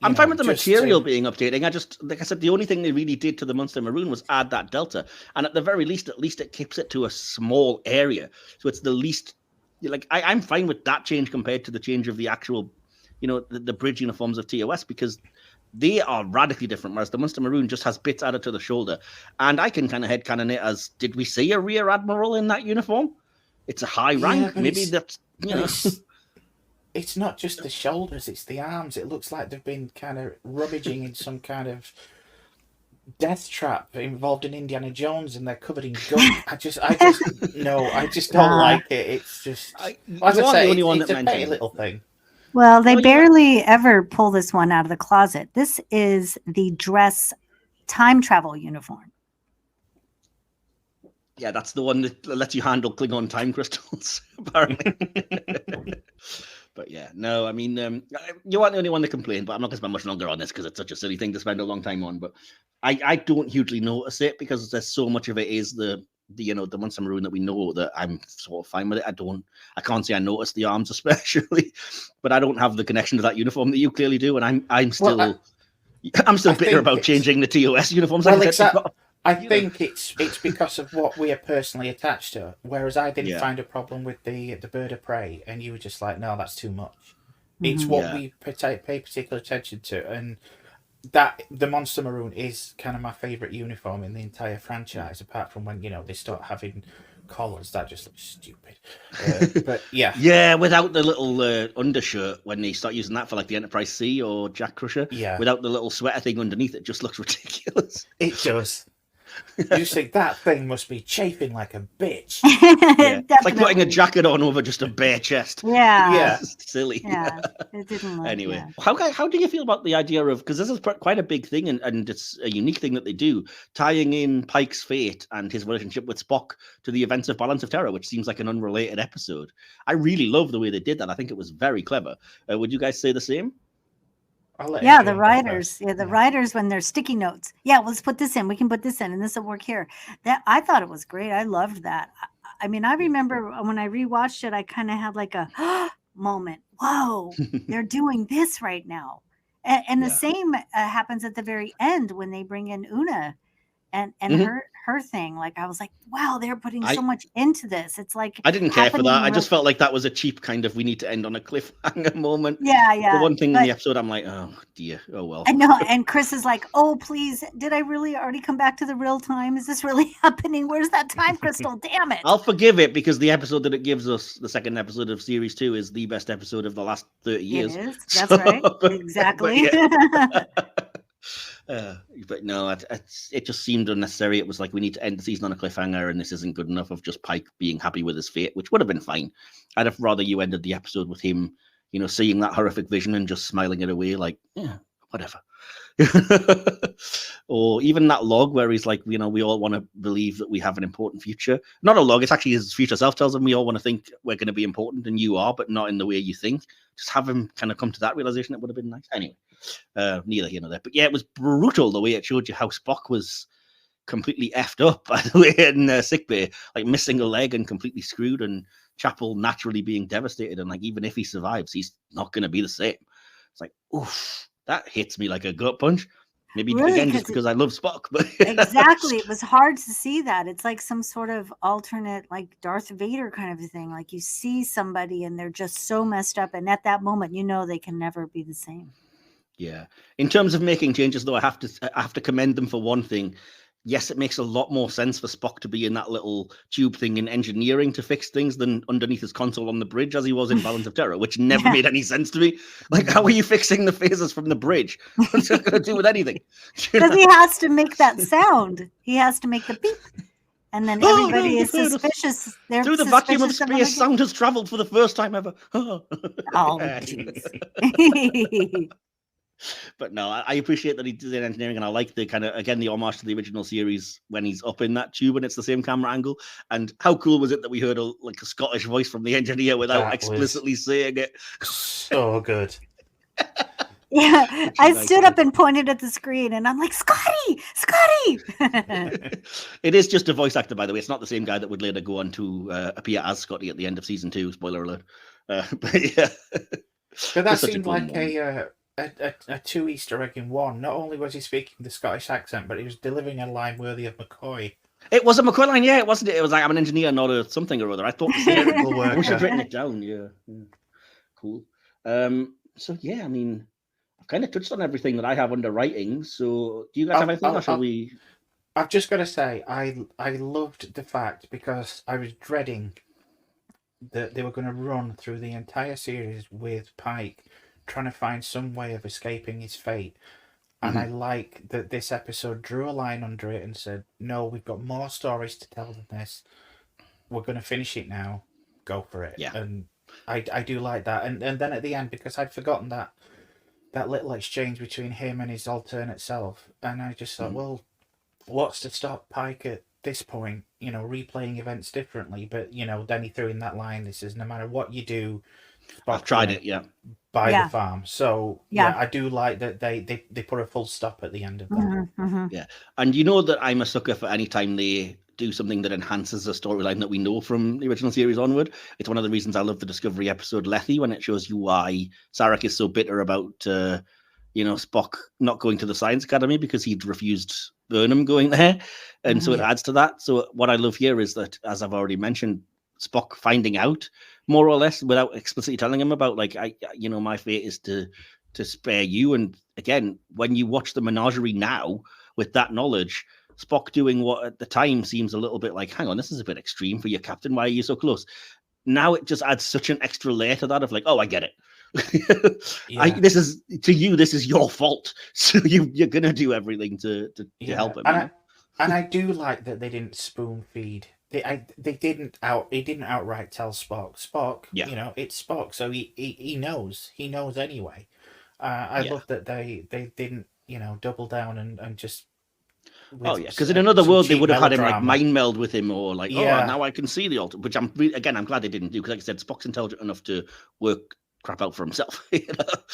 I'm fine with the material being updating. I just, like I said, the only thing they really did to the Monster Maroon was add that delta, and at the very least, it keeps it to a small area, so it's the least. Like I'm fine with that change compared to the change of the actual, the bridge uniforms of TOS, because they are radically different. Whereas the Monster Maroon just has bits added to the shoulder, and I can kind of headcanon it as: did we see a rear admiral in that uniform? It's a high rank. Maybe that's It's not just the shoulders, it's the arms. It looks like they've been kind of rummaging in some kind of death trap involved in Indiana Jones, and they're covered in gunk. I just don't like it. It's just, as I say, it's a petty little thing. Well, they barely ever pull this one out of the closet. This is the dress time travel uniform. Yeah, that's the one that lets you handle Klingon time crystals, apparently. But yeah, no, I mean, you aren't the only one to complain, but I'm not going to spend much longer on this because it's such a silly thing to spend a long time on. But I don't hugely notice it because there's so much of it is the Monster Maroon that we know that I'm sort of fine with it. I can't say I notice the arms especially, but I don't have the connection to that uniform that you clearly do, and I'm still bitter about changing the TOS uniforms. Well, I think it's because of what we are personally attached to, whereas I didn't find a problem with the bird of prey, and you were just like, no, that's too much. It's what we pay particular attention to, and that the Monster Maroon is kind of my favourite uniform in the entire franchise, apart from when they start having collars. That just looks stupid. But yeah. Yeah, without the little undershirt when they start using that for like the Enterprise C or Jack Crusher. Yeah. Without the little sweater thing underneath, it just looks ridiculous. It does. You just think that thing must be chafing like a bitch. Yeah. It's like putting a jacket on over just a bare chest. Yeah. It's silly. Yeah. It didn't look, Anyway, how do you feel about the idea of, because this is quite a big thing and it's a unique thing that they do, tying in Pike's fate and his relationship with Spock to the events of Balance of Terror, which seems like an unrelated episode. I really love the way they did that. I think it was very clever. Would you guys say the same? Yeah, the writers. Yeah, the writers when they're sticky notes. Yeah, let's put this in. We can put this in, and this will work here. That I thought it was great. I loved that. I mean, I remember when I rewatched it, I kind of had like a moment. Whoa, they're doing this right now, and the same happens at the very end when they bring in Una, and her thing. Like I was like, wow, they're putting so much into this. It's like I didn't care for that. I just felt like that was a cheap kind of we need to end on a cliffhanger moment. Yeah. The one thing in the episode, I'm like, oh dear, oh well. I know, and Chris is like, oh please, did I really already come back to the real time? Is this really happening? Where's that time crystal? Damn it! I'll forgive it because the episode that it gives us, the second episode of series 2, is the best episode of the last 30 years. It is. That's right. Exactly. But no, it just seemed unnecessary. It was like we need to end the season on a cliffhanger, and this isn't good enough of just Pike being happy with his fate, which would have been fine. I'd have rather you ended the episode with him, seeing that horrific vision and just smiling it away, like, yeah, whatever. Or even that log where he's like, we all want to believe that we have an important future. Not a log, it's actually his future self tells him we all want to think we're going to be important, and you are, but not in the way you think. Just have him kind of come to that realization. It would have been nice. Anyway. Neither here nor there. But yeah, it was brutal the way it showed you how Spock was completely effed up, by the way, in sickbay, like missing a leg and completely screwed, and Chapel naturally being devastated. And like, even if he survives, he's not going to be the same. It's like, oof, that hits me like a gut punch. Maybe really, again, just because I love Spock. But exactly. It was hard to see that. It's like some sort of alternate, like Darth Vader kind of thing. Like you see somebody and they're just so messed up. And at that moment, they can never be the same. Yeah. In terms of making changes, though, I have to commend them for one thing. Yes, it makes a lot more sense for Spock to be in that little tube thing in engineering to fix things than underneath his console on the bridge as he was in Balance of Terror, which never made any sense to me. Like, how are you fixing the phasers from the bridge? What's that going to do with anything? Because he has to make that sound. He has to make the beep. And then everybody is suspicious. Through the vacuum of space, sound has traveled for the first time ever. Oh, jeez. But no, I appreciate that he did engineering, and I like the kind of, again, the homage to the original series when he's up in that tube and it's the same camera angle. And how cool was it that we heard a Scottish voice from the engineer without explicitly saying it? So good. Yeah, I stood up and pointed at the screen, and I'm like, Scotty! It is just a voice actor, by the way. It's not the same guy that would later go on to appear as Scotty at the end of season 2. Spoiler alert. But yeah. But that seemed like a two Easter egg in one. Not only was he speaking the Scottish accent, but he was delivering a line worthy of McCoy. It was a McCoy line, yeah, it wasn't it? It was like, I'm an engineer, not a something or other. I thought I wish I'd written it down, yeah. Cool. So yeah, I mean, I've kind of touched on everything that I have under writing. So do you guys have anything, or shall we? I've just got to say, I loved the fact, because I was dreading that they were going to run through the entire series with Pike trying to find some way of escaping his fate. And I like that this episode drew a line under it and said, no, we've got more stories to tell than this. We're going to finish it now. Go for it. Yeah. And I do like that. And then at the end, because I'd forgotten that little exchange between him and his alternate self. And I just thought, well, what's to stop Pike at this point, replaying events differently? But, then he threw in that line. This is, no matter what you do, I've tried it, yeah. By the farm. So yeah, I do like that they put a full stop at the end of that. Yeah. And you know that I'm a sucker for any time they do something that enhances a storyline that we know from the original series onward. It's one of the reasons I love the Discovery episode Lethe, when it shows you why Sarek is so bitter about Spock not going to the Science Academy because he'd refused Burnham going there. And so it adds to that. So what I love here is that, as I've already mentioned, Spock finding out more or less without explicitly telling him about, like, my fate is to spare you. And again, when you watch the menagerie now with that knowledge, Spock doing what at the time seems a little bit like, hang on, this is a bit extreme for your captain. Why are you so close? Now it just adds such an extra layer to that of like, oh, I get it. This is your fault. So you're gonna do everything to help him. And I do like that they didn't spoon feed. They didn't outright tell Spock. It's Spock, so he knows. He knows anyway. I love that they didn't double down and just. Because in another world they would have had him like mind meld with him, or like, now I can see the alter. Which I'm glad they didn't do, because like I said, Spock's intelligent enough to work crap out for himself.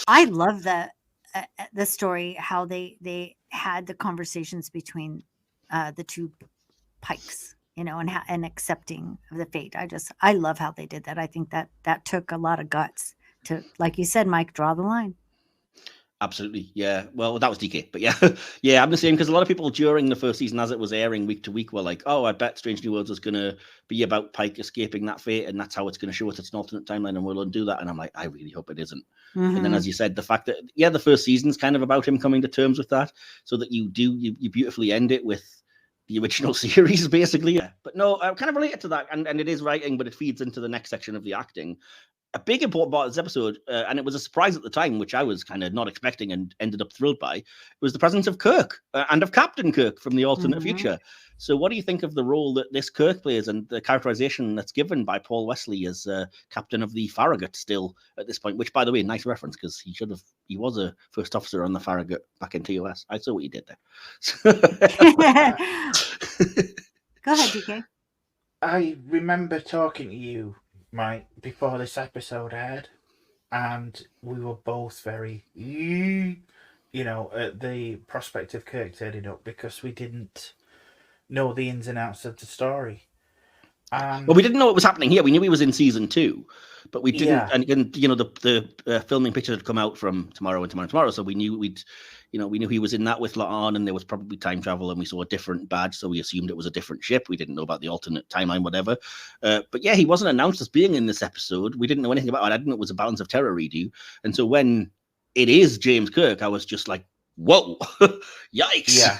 I love that the story, how they had the conversations between the two Pikes, and accepting of the fate. I love how they did that. I think that took a lot of guts to, like you said, Mike, draw the line. Absolutely, yeah. Well, that was DK, but yeah, yeah, I'm the same, because a lot of people during the first season, as it was airing week to week, were like, "Oh, I bet Strange New Worlds is going to be about Pike escaping that fate, and that's how it's going to show us it's an alternate timeline, and we'll undo that." And I'm like, I really hope it isn't. Mm-hmm. And then, as you said, the fact that the first season's kind of about him coming to terms with that, so that you beautifully end it with the original series, basically. Yeah. But no, I'm kind of related to that, and it is writing, but it feeds into the next section of the acting. A big important part of this episode, and it was a surprise at the time, which I was kind of not expecting and ended up thrilled by, was the presence of Kirk and of Captain Kirk from the alternate future. So what do you think of the role that this Kirk plays and the characterization that's given by Paul Wesley as captain of the Farragut still at this point? Which, by the way, nice reference, because he was a first officer on the Farragut back in TOS. I saw what you did there. Go ahead, DK. I remember talking to you, Mike, before this episode aired, and we were both very, at the prospect of Kirk turning up, because we didn't know the ins and outs of the story. Well, we didn't know what was happening here. We knew he was in season 2, but we didn't. Yeah. And the filming picture had come out from tomorrow, so we knew we knew he was in that with La'an, and there was probably time travel, and we saw a different badge, so we assumed it was a different ship. We didn't know about the alternate timeline, whatever. But yeah, he wasn't announced as being in this episode. We didn't know anything about it. I didn't know it was a Balance of Terror redo. And so when it is James Kirk, I was just like, whoa, yikes. Yeah.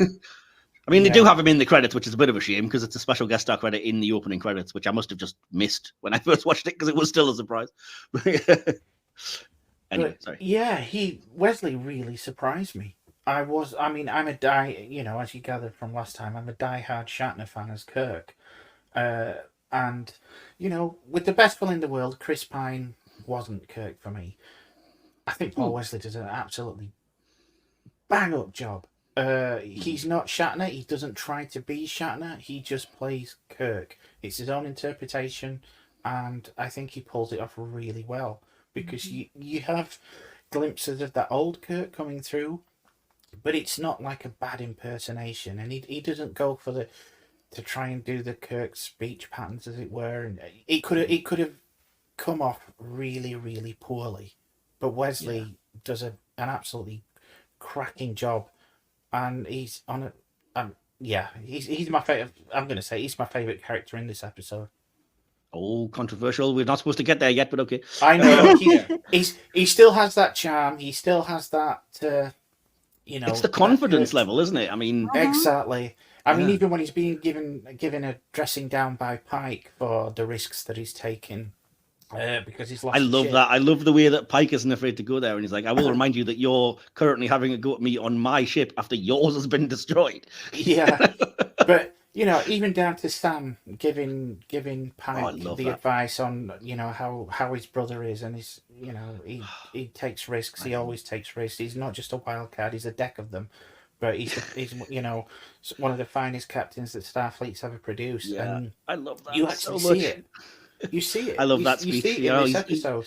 I mean, they do have him in the credits, which is a bit of a shame, because it's a special guest star credit in the opening credits, which I must have just missed when I first watched it, because it was still a surprise. Anyway, sorry. Yeah, Wesley really surprised me. I'm as you gathered from last time, I'm a diehard Shatner fan as Kirk. And, with the best will in the world, Chris Pine wasn't Kirk for me. I think Paul Wesley does an absolutely bang-up job. He's not Shatner. He doesn't try to be Shatner. He just plays Kirk. It's his own interpretation, and I think he pulls it off really well, because you have glimpses of that old Kirk coming through, but it's not like a bad impersonation, and he doesn't go for to try and do the Kirk speech patterns, as it were. And it could have come off really, really poorly, but Wesley does an absolutely cracking job. And he's on it. He's my favorite. I'm going to say he's my favorite character in this episode. Oh, controversial. We're not supposed to get there yet, but okay. I know. He still has that charm. He still has that. It's the confidence level, isn't it? I mean, exactly. I mean, even when he's being given a dressing down by Pike for the risks that he's taking. Because he's lost. I love that. I love the way that Pike isn't afraid to go there, and he's like, "I will remind you that you're currently having a go at me on my ship after yours has been destroyed." Yeah, but even down to Sam giving Pike the advice on how his brother is, and his he takes risks. He always takes risks. He's not just a wild card. He's a deck of them. But he's one of the finest captains that Starfleet's ever produced. Yeah, and I love that. You actually see it. You see it. I love that speech. You see it in this episode.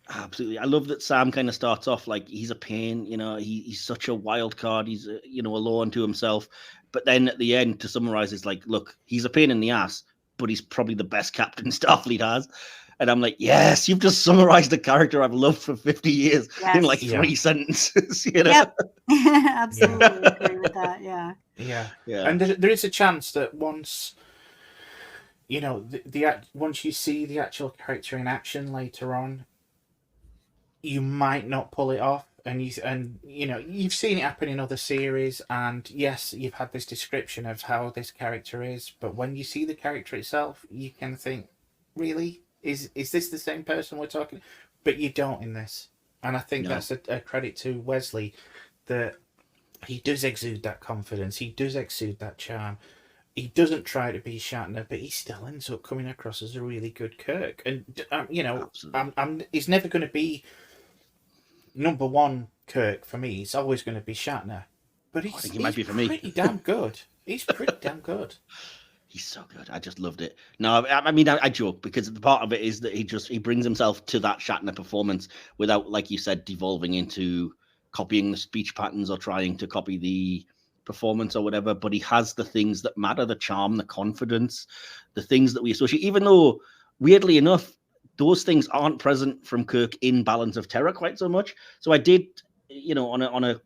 Absolutely. I love that Sam kind of starts off like he's a pain. He's such a wild card. He's a law unto himself. But then at the end, to summarize, it's like, look, he's a pain in the ass, but he's probably the best captain Starfleet has. And I'm like, yes, you've just summarized the character I've loved for 50 years in like 3 sentences. Yep. Absolutely agree with that. Yeah. Yeah. And there is a chance that once. Once you see the actual character in action later on, you might not pull it off, and you've seen it happen in other series, and yes, you've had this description of how this character is, but when you see the character itself, you can think, really, is this the same person we're talking? But you don't in this, and I think that's a credit to Wesley, that he does exude that confidence, he does exude that charm. He doesn't try to be Shatner, but he still ends up coming across as a really good Kirk. And he's never going to be number one Kirk for me. It's always going to be Shatner. But I think he might be for me. Pretty damn good. He's pretty damn good. He's so good. I just loved it. No, I mean, I joke because the part of it is that he brings himself to that Shatner performance without, like you said, devolving into copying the speech patterns or trying to copy the performance or whatever, but he has the things that matter, the charm, the confidence, the things that we associate, even though weirdly enough those things aren't present from Kirk in Balance of Terror quite so much. So I did, on a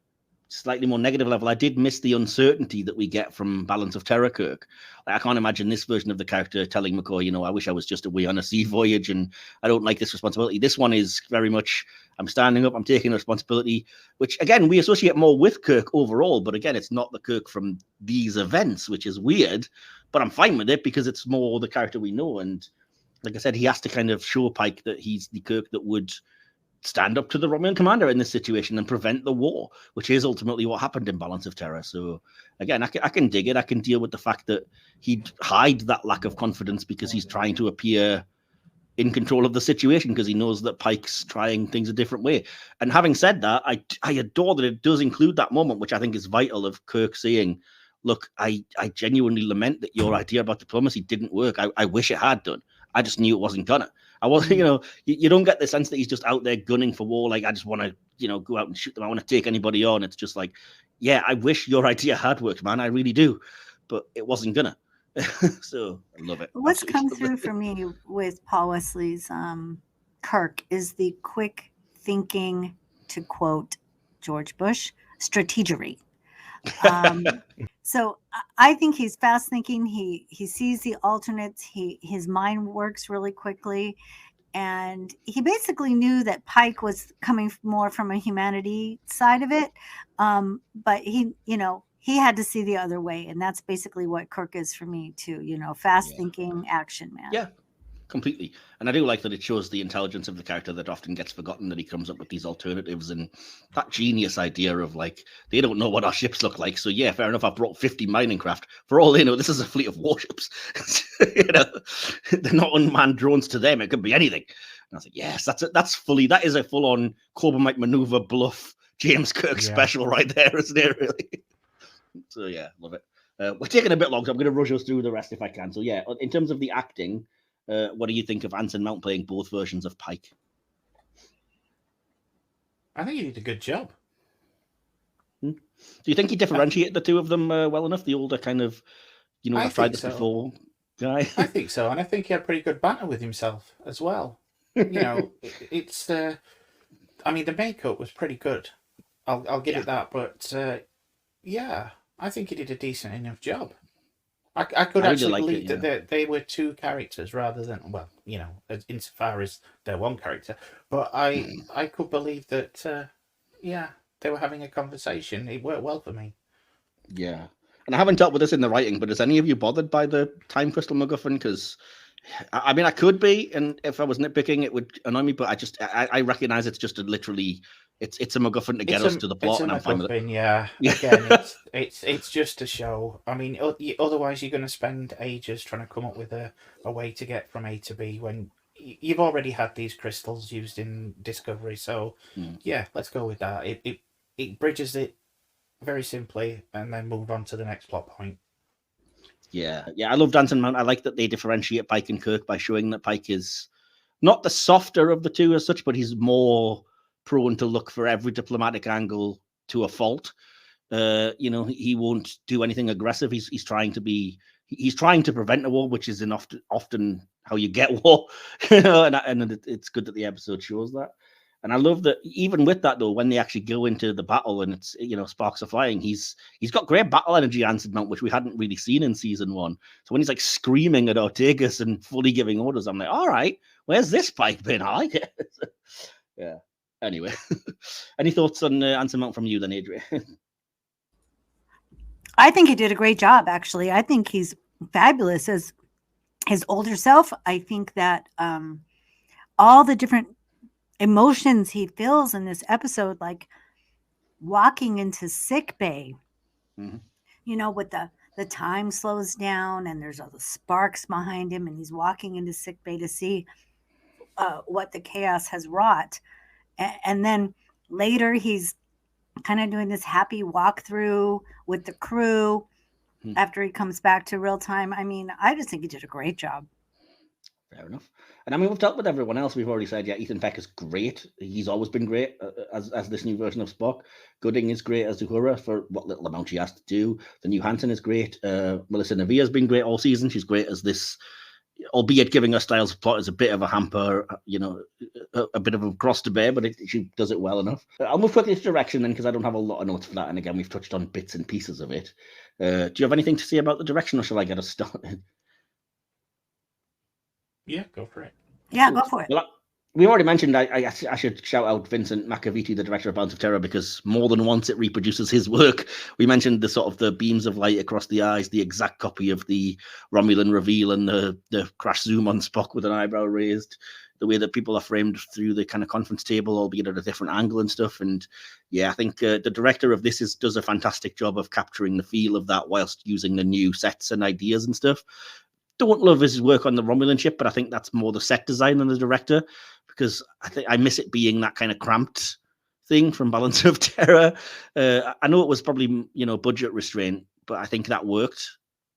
slightly more negative level, I did miss the uncertainty that we get from Balance of Terror Kirk. Like, I can't imagine this version of the character telling McCoy, I wish I was just away on a sea voyage and I don't like this responsibility. This one is very much, I'm standing up, I'm taking responsibility, which again, we associate more with Kirk overall, but again, it's not the Kirk from these events, which is weird, but I'm fine with it because it's more the character we know. And like I said, he has to kind of show Pike that he's the Kirk that would stand up to the Romulan commander in this situation and prevent the war, which is ultimately what happened in Balance of Terror. So again, I can dig it. I can deal with the fact that he'd hide that lack of confidence because he's trying to appear in control of the situation because he knows that Pike's trying things a different way. And having said that, I adore that it does include that moment, which I think is vital, of Kirk saying, look, I genuinely lament that your idea about diplomacy didn't work. I wish it had done. I just knew it wasn't gonna. I wasn't, you don't get the sense that he's just out there gunning for war. Like, I just want to, go out and shoot them. I want to take anybody on. It's just like, yeah, I wish your idea had worked, man. I really do. But it wasn't gonna. So I love it. What's come through for me with Paul Wesley's Kirk is the quick thinking, to quote George Bush, strategery. So I think he's fast thinking. He sees the alternates. His mind works really quickly, and he basically knew that Pike was coming more from a humanity side of it. But he had to see the other way, and that's basically what Kirk is for me too. Fast thinking action man. Yeah. Completely. And I do like that it shows the intelligence of the character that often gets forgotten, that he comes up with these alternatives and that genius idea of, like, they don't know what our ships look like. So yeah, fair enough. I've brought 50 mining craft. For all they know, this is a fleet of warships. They're not unmanned drones to them. It could be anything. And I was like, yes, that is a full on Corbomite maneuver bluff James Kirk special right there, isn't it, really? So yeah, love it. We're taking a bit long, so I'm going to rush us through the rest if I can. So yeah, in terms of the acting, what do you think of Anson Mount playing both versions of Pike? I think he did a good job. Do you think he differentiated the two of them well enough? The older kind of, I've tried this before guy? I think so. And I think he had pretty good banter with himself as well. It's, the makeup was pretty good. I'll give it that. But yeah, I think he did a decent enough job. I could actually believe that they were two characters rather than, insofar as they're one character. But I could believe that, they were having a conversation. It worked well for me. Yeah. And I haven't dealt with this in the writing, but is any of you bothered by the time crystal MacGuffin? Because, I could be, and if I was nitpicking, it would annoy me, but I recognize it's just literally... It's a MacGuffin to get us to the plot, and I'm fine with it. Yeah. Again, it's just a show. I mean, otherwise you're going to spend ages trying to come up with a way to get from A to B when you've already had these crystals used in Discovery. So yeah, let's go with that. It bridges it very simply, and then move on to the next plot point. Yeah. I love Anson Mount. I like that they differentiate Pike and Kirk by showing that Pike is not the softer of the two as such, but he's more prone to look for every diplomatic angle to a fault. He won't do anything aggressive. He's trying to prevent a war, which is often how you get war. And it's good that the episode shows that. And I love that even with that though, when they actually go into the battle and it's sparks are flying, he's got great battle energy, Anson Mount, which we hadn't really seen in season 1. So when he's like screaming at Ortegas and fully giving orders, I'm like, all right, where's this Pike been? I like it. Yeah. Anyway, any thoughts on Anson Mount from you then, Adrienne? I think he did a great job, actually. I think he's fabulous as his older self. I think that all the different emotions he feels in this episode, like walking into sick bay, with the time slows down and there's all the sparks behind him and he's walking into sick bay to see what the chaos has wrought. And then later he's kind of doing this happy walkthrough with the crew after he comes back to real time. I mean, I just think he did a great job. Fair enough. And I mean, we've talked with everyone else. We've already said, Ethan Peck is great. He's always been great as this new version of Spock. Gooding is great as Uhura for what little amount she has to do. The new Hansen is great. Melissa Nevaeh has been great all season. She's great as this, albeit giving her Styles' plot as a bit of a hamper, a bit of a cross to bear, but she does it well enough. I'll move quickly to direction then, because I don't have a lot of notes for that. And again, we've touched on bits and pieces of it. Do you have anything to say about the direction, or shall I get us started? Yeah, go for it. Yeah, go for it. Well, we already mentioned, I should shout out Vincent McAvity, the director of Balance of Terror, because more than once it reproduces his work. We mentioned the sort of the beams of light across the eyes, the exact copy of the Romulan reveal and the crash zoom on Spock with an eyebrow raised, the way that people are framed through the kind of conference table, albeit at a different angle and stuff. And yeah, I think the director of this does a fantastic job of capturing the feel of that whilst using the new sets and ideas and stuff. Don't love his work on the Romulan ship, but I think that's more the set design than the director, because I think I miss it being that kind of cramped thing from Balance of Terror. I know it was probably, budget restraint, but I think that worked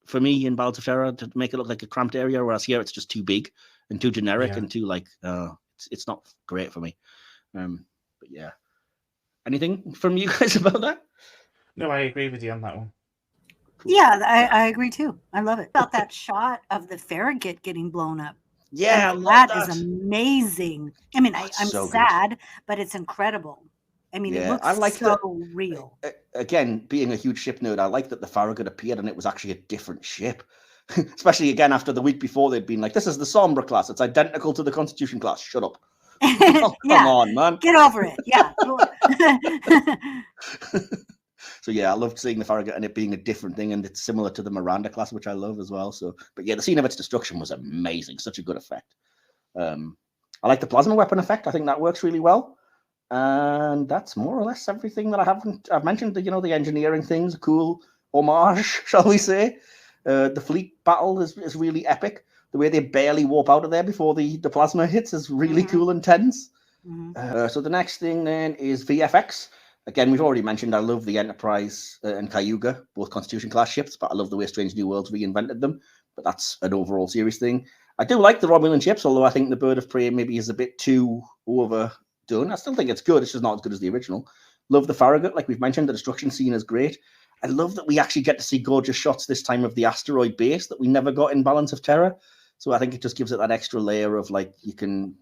for me in Balance of Terror to make it look like a cramped area, whereas here it's just too big and too generic and too it's not great for me. But yeah. Anything from you guys about that? No, I agree with you on that one. Yeah, I agree too. I love it. About that shot of the Farragut getting blown up. Yeah, that is amazing. I mean, I'm so sad, good. But it's incredible. I mean, it looks so real. Again, being a huge ship nerd, I like that the Farragut appeared and it was actually a different ship. Especially again after the week before they'd been like, this is the Sombra class. It's identical to the Constitution class. Shut up. Come on, man. Get over it. Yeah. So yeah, I loved seeing the Farragut and it being a different thing, and it's similar to the Miranda class, which I love as well. So, but yeah, the scene of its destruction was amazing. Such a good effect. I like the plasma weapon effect. I think that works really well. And that's more or less everything that I've mentioned. The engineering things, a cool homage, shall we say? The fleet battle is really epic. The way they barely warp out of there before the plasma hits is really cool and tense. So the next thing then is VFX. Again, we've already mentioned I love the Enterprise and Cayuga, both Constitution class ships, but I love the way Strange New Worlds reinvented them. But that's an overall series thing. I do like the Romulan ships, although I think the Bird of Prey maybe is a bit too overdone. I still think it's good. It's just not as good as the original. Love the Farragut, like we've mentioned. The destruction scene is great. I love that we actually get to see gorgeous shots this time of the asteroid base that we never got in Balance of Terror. So I think it just gives it that extra layer of you can,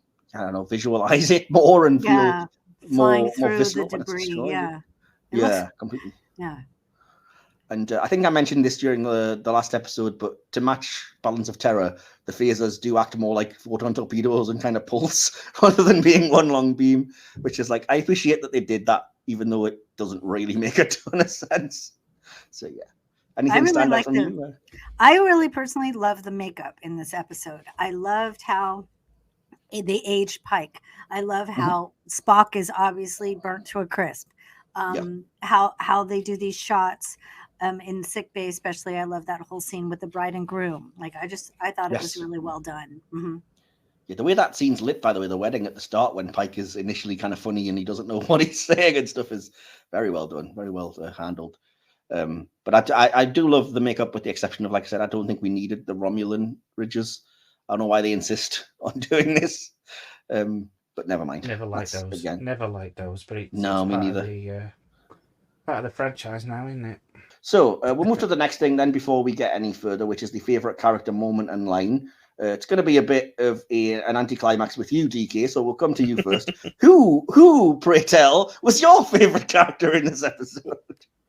visualize it more and feel flying through more visceral the debris. Yeah, completely. Yeah. And I think I mentioned this during the last episode, but to match Balance of Terror, the phasers do act more like photon torpedoes and kind of pulse rather than being one long beam, which is I appreciate that they did that, even though it doesn't really make a ton of sense. So yeah. Anything stand out from you? I really personally love the makeup in this episode. I loved how they aged Pike. I love how Spock is obviously burnt to a crisp. How they do these shots in sickbay, especially. I love that whole scene with the bride and groom. I thought it was really well done. Yeah, the way that scene's lit, by the way, the wedding at the start when Pike is initially kind of funny and he doesn't know what he's saying and stuff is very well done, very well handled. But I do love the makeup, with the exception of, like I said, I don't think we needed the Romulan ridges. I don't know why they insist on doing this, but never mind. Never liked those. Again. Never liked those. But it's me neither. Part of the franchise now, isn't it? So we'll move to the next thing then before we get any further, which is the favorite character moment and line. It's going to be a bit of an anticlimax with you, DK. So we'll come to you first. Who, pray tell, was your favorite character in this episode?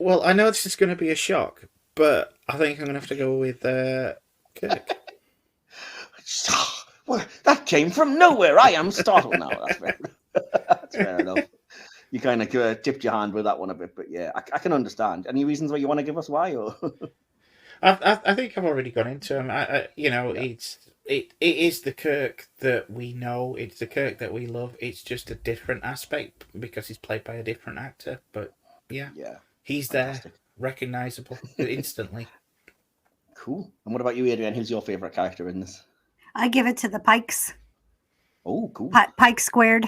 Well, I know this is going to be a shock, but I think I'm going to have to go with Kirk. Well, that came from nowhere. I am startled now. That's That's fair enough. You kind of tipped your hand with that one a bit, but yeah, I can understand. Any reasons why you want to give us why? Or I think I've already gone into him. It is the Kirk that we know. It's the Kirk that we love. It's just a different aspect because he's played by a different actor. But yeah, he's fantastic. There, recognizable instantly. Cool. And what about you, Adrienne? Who's your favorite character in this? I give it to the Pikes. Oh, cool. Pike squared.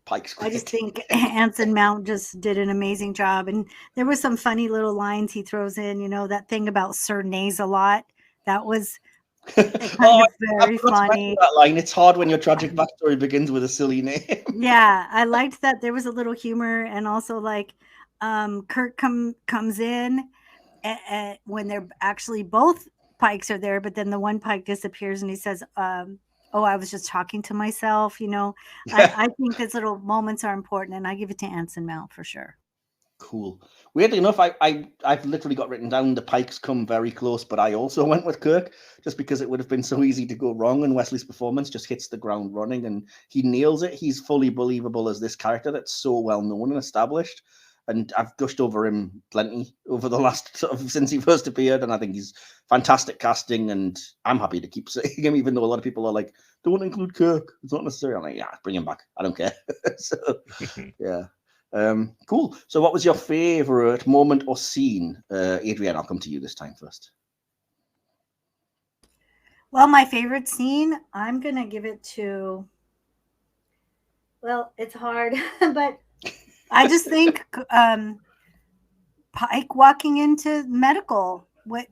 Pike squared. I just think Anson Mount just did an amazing job. And there were some funny little lines he throws in, that thing about Sir Naze-a-Lot. That was very funny. That line. It's hard when your tragic backstory begins with a silly name. Yeah, I liked that there was a little humor, and also like Kirk comes in when they're actually both Pikes are there, but then the one Pike disappears and he says, oh, I was just talking to myself, I think those little moments are important, and I give it to Anson Mount for sure. Cool. Weirdly enough, I've literally got written down the Pikes come very close, but I also went with Kirk just because it would have been so easy to go wrong, and Wesley's performance just hits the ground running and he nails it. He's fully believable as this character that's so well known and established. And I've gushed over him plenty over the last since he first appeared, and I think he's fantastic casting, and I'm happy to keep saying him, even though a lot of people are like, don't include Kirk. It's not necessary. I'm like, yeah, bring him back. I don't care. So, yeah. Cool. So what was your favorite moment or scene? Adrienne, I'll come to you this time first. Well, my favorite scene, I'm going to give it to, well, it's hard, but I just think Pike walking into medical with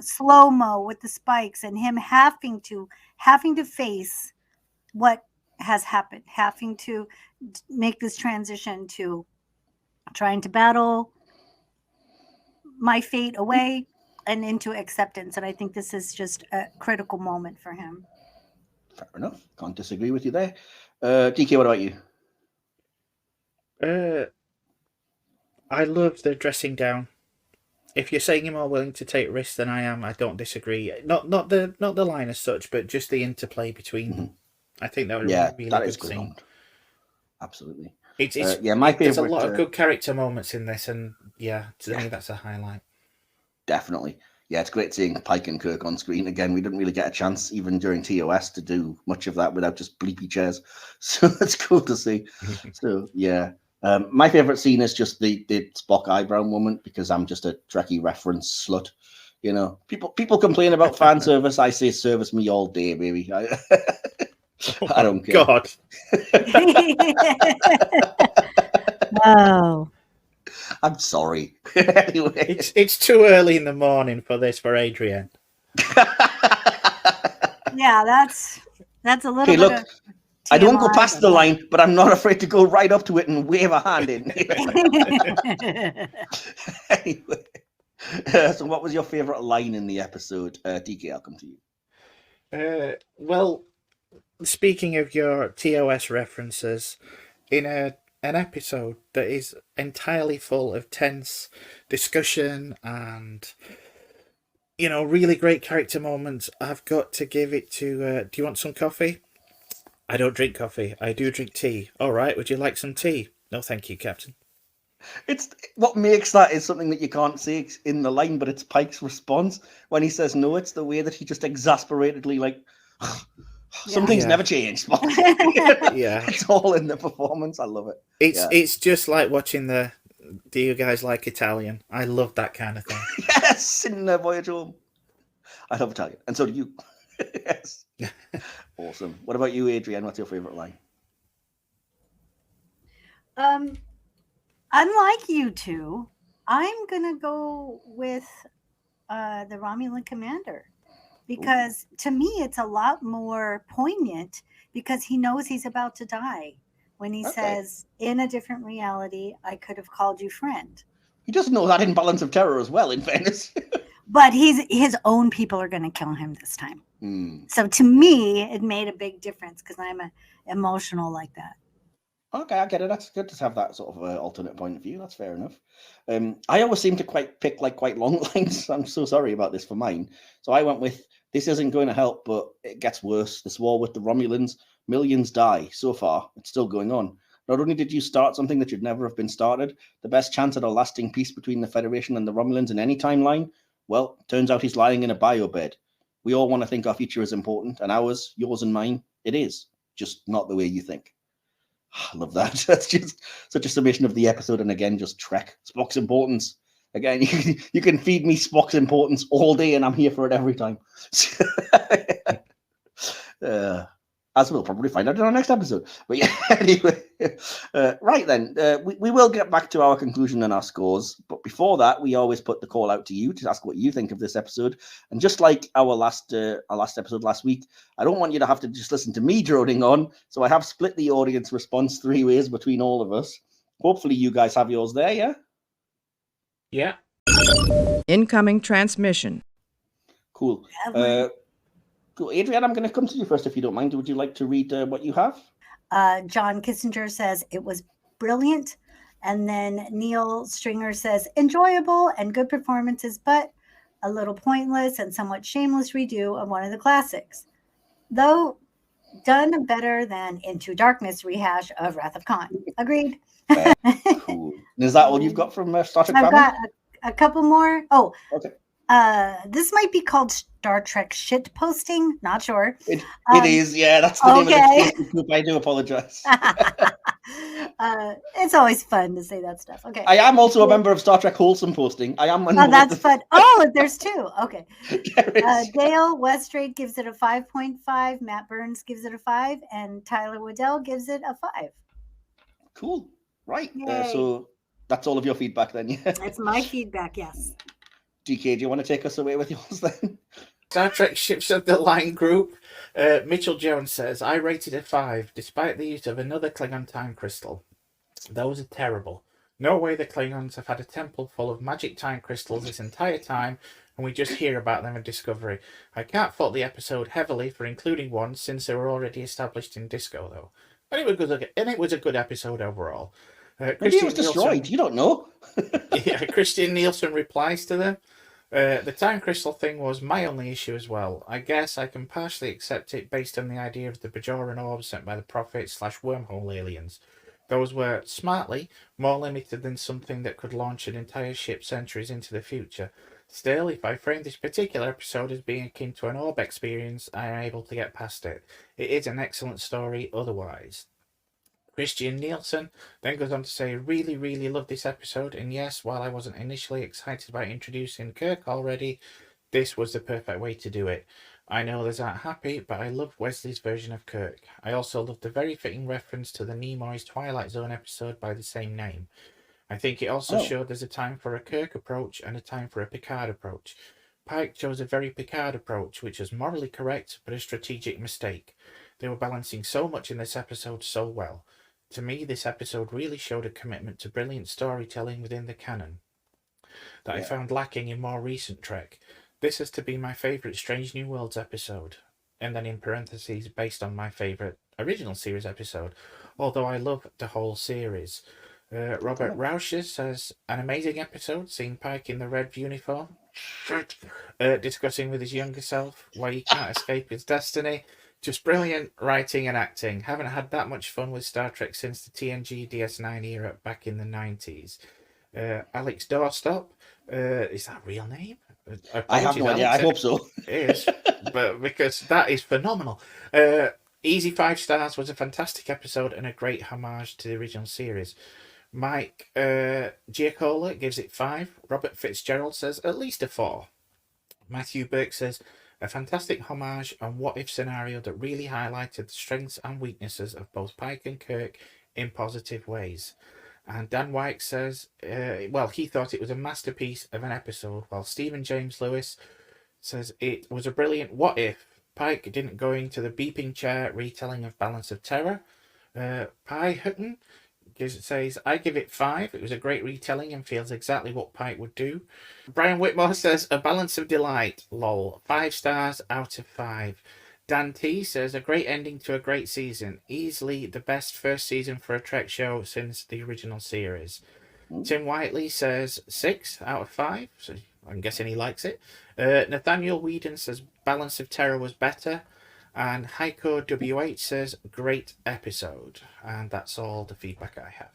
slow-mo with the spikes, and him having to face what has happened, having to make this transition to trying to battle my fate away and into acceptance. And I think this is just a critical moment for him. Fair enough. Can't disagree with you there. DK, what about you? I love the dressing down. If you're saying you're more willing to take risks than I am, I don't disagree. Not the line as such, but just the interplay between them. I think that was a really that good is scene. Absolutely. My favorite. There's a lot of good character moments in this, and to me that's a highlight. Definitely. Yeah, it's great seeing Pike and Kirk on screen again. We didn't really get a chance, even during TOS, to do much of that without just bleepy chairs. So it's cool to see. So yeah. My favorite scene is just the Spock eyebrow moment, because I'm just a Trekkie reference slut. People complain about fan service. I say service me all day, baby. I don't care. God. Oh. I'm sorry. Anyway. It's too early in the morning for this for Adrienne. Yeah, that's a little bit of I don't go past the line, but I'm not afraid to go right up to it and wave a hand in. Anyway, so what was your favorite line in the episode? DK, I'll come to you. Well, speaking of your TOS references, in an episode that is entirely full of tense discussion and really great character moments, I've got to give it to do you want some coffee? I don't drink coffee. I do drink tea. All right, would you like some tea? No, thank you, Captain. It's what makes that is something that you can't say in the line, but it's Pike's response when he says no. It's the way that he just exasperatedly some things never change. Yeah, it's all in the performance. I love it. It's just like watching the Do You Guys Like Italian? I love that kind of thing. Yes, in Voyage Home. I love Italian, and so do you. Yes. Awesome. What about you, Adrienne? What's your favorite line? Unlike you two, I'm gonna go with the Romulan commander, because to me it's a lot more poignant, because he knows he's about to die when he says, in a different reality, I could have called you friend. He doesn't know that in Balance of Terror as well, in fairness. But his own people are going to kill him this time. So to me, it made a big difference, because I'm emotional like that. Okay, I get it. That's good to have that sort of alternate point of view. That's fair enough. I always seem to pick quite long lines. I'm so sorry about this for mine. So I went with, this isn't going to help, but it gets worse. This war with the Romulans, millions die so far. It's still going on. Not only did you start something that should never have been started, the best chance at a lasting peace between the Federation and the Romulans in any timeline, well, turns out he's lying in a biobed. We all want to think our future is important, and ours, yours and mine, it is. Just not the way you think. I love that. That's just such a summation of the episode, and again, just Trek. Spock's importance. Again, you can feed me Spock's importance all day, and I'm here for it every time. As we'll probably find out in our next episode. But yeah, anyway. Right then, we will get back to our conclusion and our scores. But before that, we always put the call out to you to ask what you think of this episode. And just like our last episode last week, I don't want you to have to just listen to me droning on. So I have split the audience response 3 ways between all of us. Hopefully you guys have yours there, yeah? Yeah. Incoming transmission. Cool. Cool. Adrienne, I'm going to come to you first if you don't mind. Would you like to read what you have? John Kissinger says it was brilliant. And then Neil Stringer says enjoyable and good performances, but a little pointless and somewhat shameless redo of one of the classics. Though done better than Into Darkness rehash of Wrath of Khan. Agreed. Cool. Is that all you've got from Star Trek? I've got a couple more. Oh, okay. This might be called Star Trek shit posting. Not sure. It is, yeah. That's the name of the group. I do apologize. It's always fun to say that stuff. Okay. I am also a member of Star Trek Wholesome Posting. I am. Oh, that's fun. Oh, there's two. Okay. Dale Westrade gives it a 5.5. Matt Burns gives it a 5, and Tyler Waddell gives it a 5. Cool. Right. So that's all of your feedback then. Yeah. That's my feedback. Yes. DK, do you want to take us away with yours then? Star Trek Ships of the Line group. Mitchell Jones says, I rated a 5, despite the use of another Klingon time crystal. Those are terrible. No way the Klingons have had a temple full of magic time crystals this entire time, and we just hear about them in Discovery. I can't fault the episode heavily for including one, since they were already established in Disco, though. And it was a good episode overall. Maybe it was destroyed. You don't know. Yeah, Christian Nielsen replies to them. The time crystal thing was my only issue as well. I guess I can partially accept it based on the idea of the Bajoran orbs sent by the Prophet/wormhole aliens. Those were, smartly, more limited than something that could launch an entire ship centuries into the future. Still, if I frame this particular episode as being akin to an orb experience, I am able to get past it. It is an excellent story otherwise. Christian Nielsen then goes on to say, really, really love this episode, and yes, while I wasn't initially excited by introducing Kirk already, this was the perfect way to do it. I know others aren't happy, but I loved Wesley's version of Kirk. I also loved the very fitting reference to the Nimoy's Twilight Zone episode by the same name. I think it also showed there's a time for a Kirk approach and a time for a Picard approach. Pike chose a very Picard approach, which was morally correct, but a strategic mistake. They were balancing so much in this episode so well. To me, this episode really showed a commitment to brilliant storytelling within the canon that I found lacking in more recent Trek. This has to be my favourite Strange New Worlds episode, and then in parentheses, based on my favourite original series episode, although I love the whole series. Robert Rauscher says, an amazing episode, seeing Pike in the red uniform, discussing with his younger self why he can't escape his destiny. Just brilliant writing and acting. Haven't had that much fun with Star Trek since the TNG DS9 era back in the 90s. Alex Doorstop, is that a real name? I have no idea. I hope so. It is, but because that is phenomenal. Easy 5 stars, was a fantastic episode and a great homage to the original series. Mike Giacola gives it 5. Robert Fitzgerald says at least a 4. Matthew Burke says a fantastic homage and what-if scenario that really highlighted the strengths and weaknesses of both Pike and Kirk in positive ways. And Dan White says, he thought it was a masterpiece of an episode, while Stephen James Lewis says it was a brilliant what-if Pike didn't go into the beeping chair retelling of Balance of Terror. Pi Hutton says, I give it 5. It was a great retelling and feels exactly what Pike would do. Brian Whitmore says, a balance of delight, lol. 5 stars out of 5. Dan T says, a great ending to a great season. Easily the best first season for a Trek show since the original series. Tim Whiteley says 6 out of 5. So I'm guessing he likes it. Nathaniel Whedon says, Balance of Terror was better. And Heiko WH says, great episode. And that's all the feedback I have.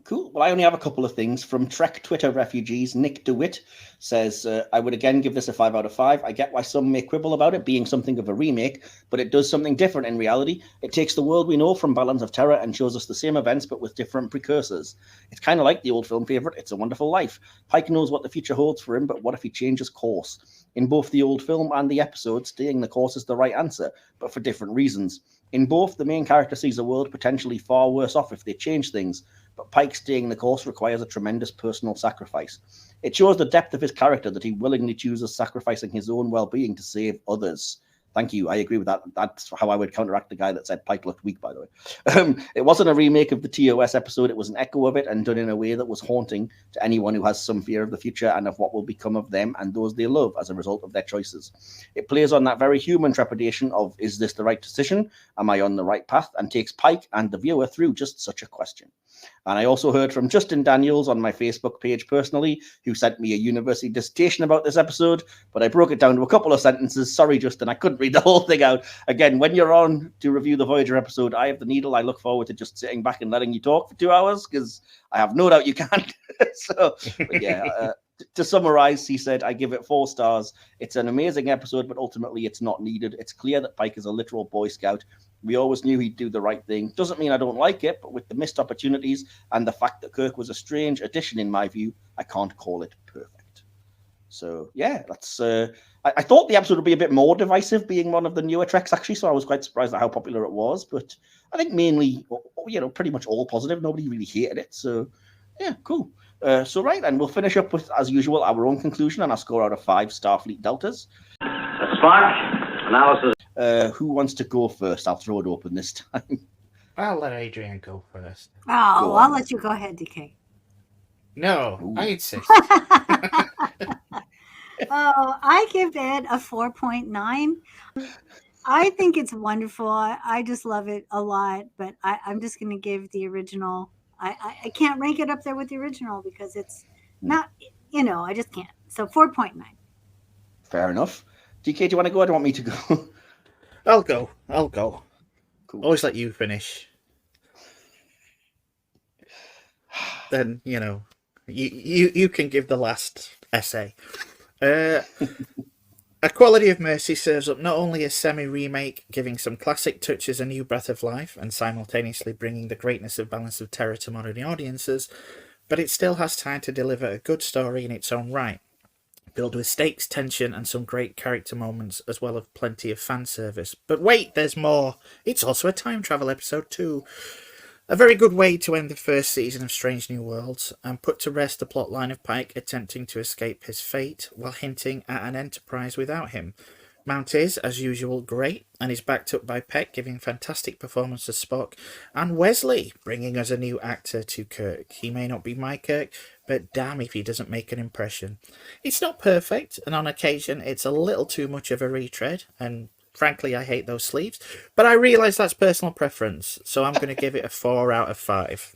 Cool. Well, I only have a couple of things. From Trek Twitter refugees, Nick DeWitt says, I would again give this a 5 out of 5. I get why some may quibble about it being something of a remake, but it does something different in reality. It takes the world we know from Balance of Terror and shows us the same events, but with different precursors. It's kind of like the old film favourite, It's a Wonderful Life. Pike knows what the future holds for him, but what if he changes course? In both the old film and the episode, staying the course is the right answer, but for different reasons. In both, the main character sees a world potentially far worse off if they change things, but Pike staying the course requires a tremendous personal sacrifice. It shows the depth of his character that he willingly chooses sacrificing his own well-being to save others. Thank you. I agree with that. That's how I would counteract the guy that said Pike looked weak, by the way. It wasn't a remake of the TOS episode. It was an echo of it and done in a way that was haunting to anyone who has some fear of the future and of what will become of them and those they love as a result of their choices. It plays on that very human trepidation of, is this the right decision? Am I on the right path? And takes Pike and the viewer through just such a question. And I also heard from Justin Daniels on my Facebook page personally, who sent me a university dissertation about this episode, but I broke it down to a couple of sentences. Sorry, Justin, I couldn't read the whole thing out. Again, when you're on to review the Voyager episode, I have the needle. I look forward to just sitting back and letting you talk for 2 hours, because I have no doubt you can't. To summarize, he said, I give it 4 stars. It's an amazing episode, but ultimately it's not needed. It's clear that Pike is a literal Boy Scout. We always knew he'd do the right thing. Doesn't mean I don't like it, but with the missed opportunities and the fact that Kirk was a strange addition in my view, I can't call it perfect. So, yeah, that's... I thought the episode would be a bit more divisive, being one of the newer Treks, actually, so I was quite surprised at how popular it was. But I think mainly, pretty much all positive. Nobody really hated it. So, yeah, cool. Right, then we'll finish up with, as usual, our own conclusion and our score out of 5 Starfleet Deltas. Spock, analysis. Who wants to go first? I'll throw it open this time. I'll let Adrienne go first. Oh, I'll let you go ahead, DK. No, Ooh. I insist. I give it a 4.9. I think it's wonderful. I just love it a lot, but I'm just going to give the original. I can't rank it up there with the original because it's not, I just can't. So 4.9. Fair enough. DK, do you want to go or do you want me to go? I'll go. Cool. Always let you finish. Then, you can give the last essay. A Quality of Mercy serves up not only a semi-remake, giving some classic touches a new breath of life, and simultaneously bringing the greatness of Balance of Terror to modern audiences, but it still has time to deliver a good story in its own right, filled with stakes, tension, and some great character moments, as well as plenty of fan service. But wait, there's more! It's also a time travel episode too. A very good way to end the first season of Strange New Worlds, and put to rest the plotline of Pike attempting to escape his fate, while hinting at an Enterprise without him. Mount is, as usual, great, and is backed up by Peck giving fantastic performance as Spock, and Wesley bringing us a new actor to Kirk. He may not be my Kirk, but damn if he doesn't make an impression. It's not perfect, and on occasion it's a little too much of a retread, and frankly I hate those sleeves, but I realise that's personal preference, so I'm going to give it a 4 out of 5.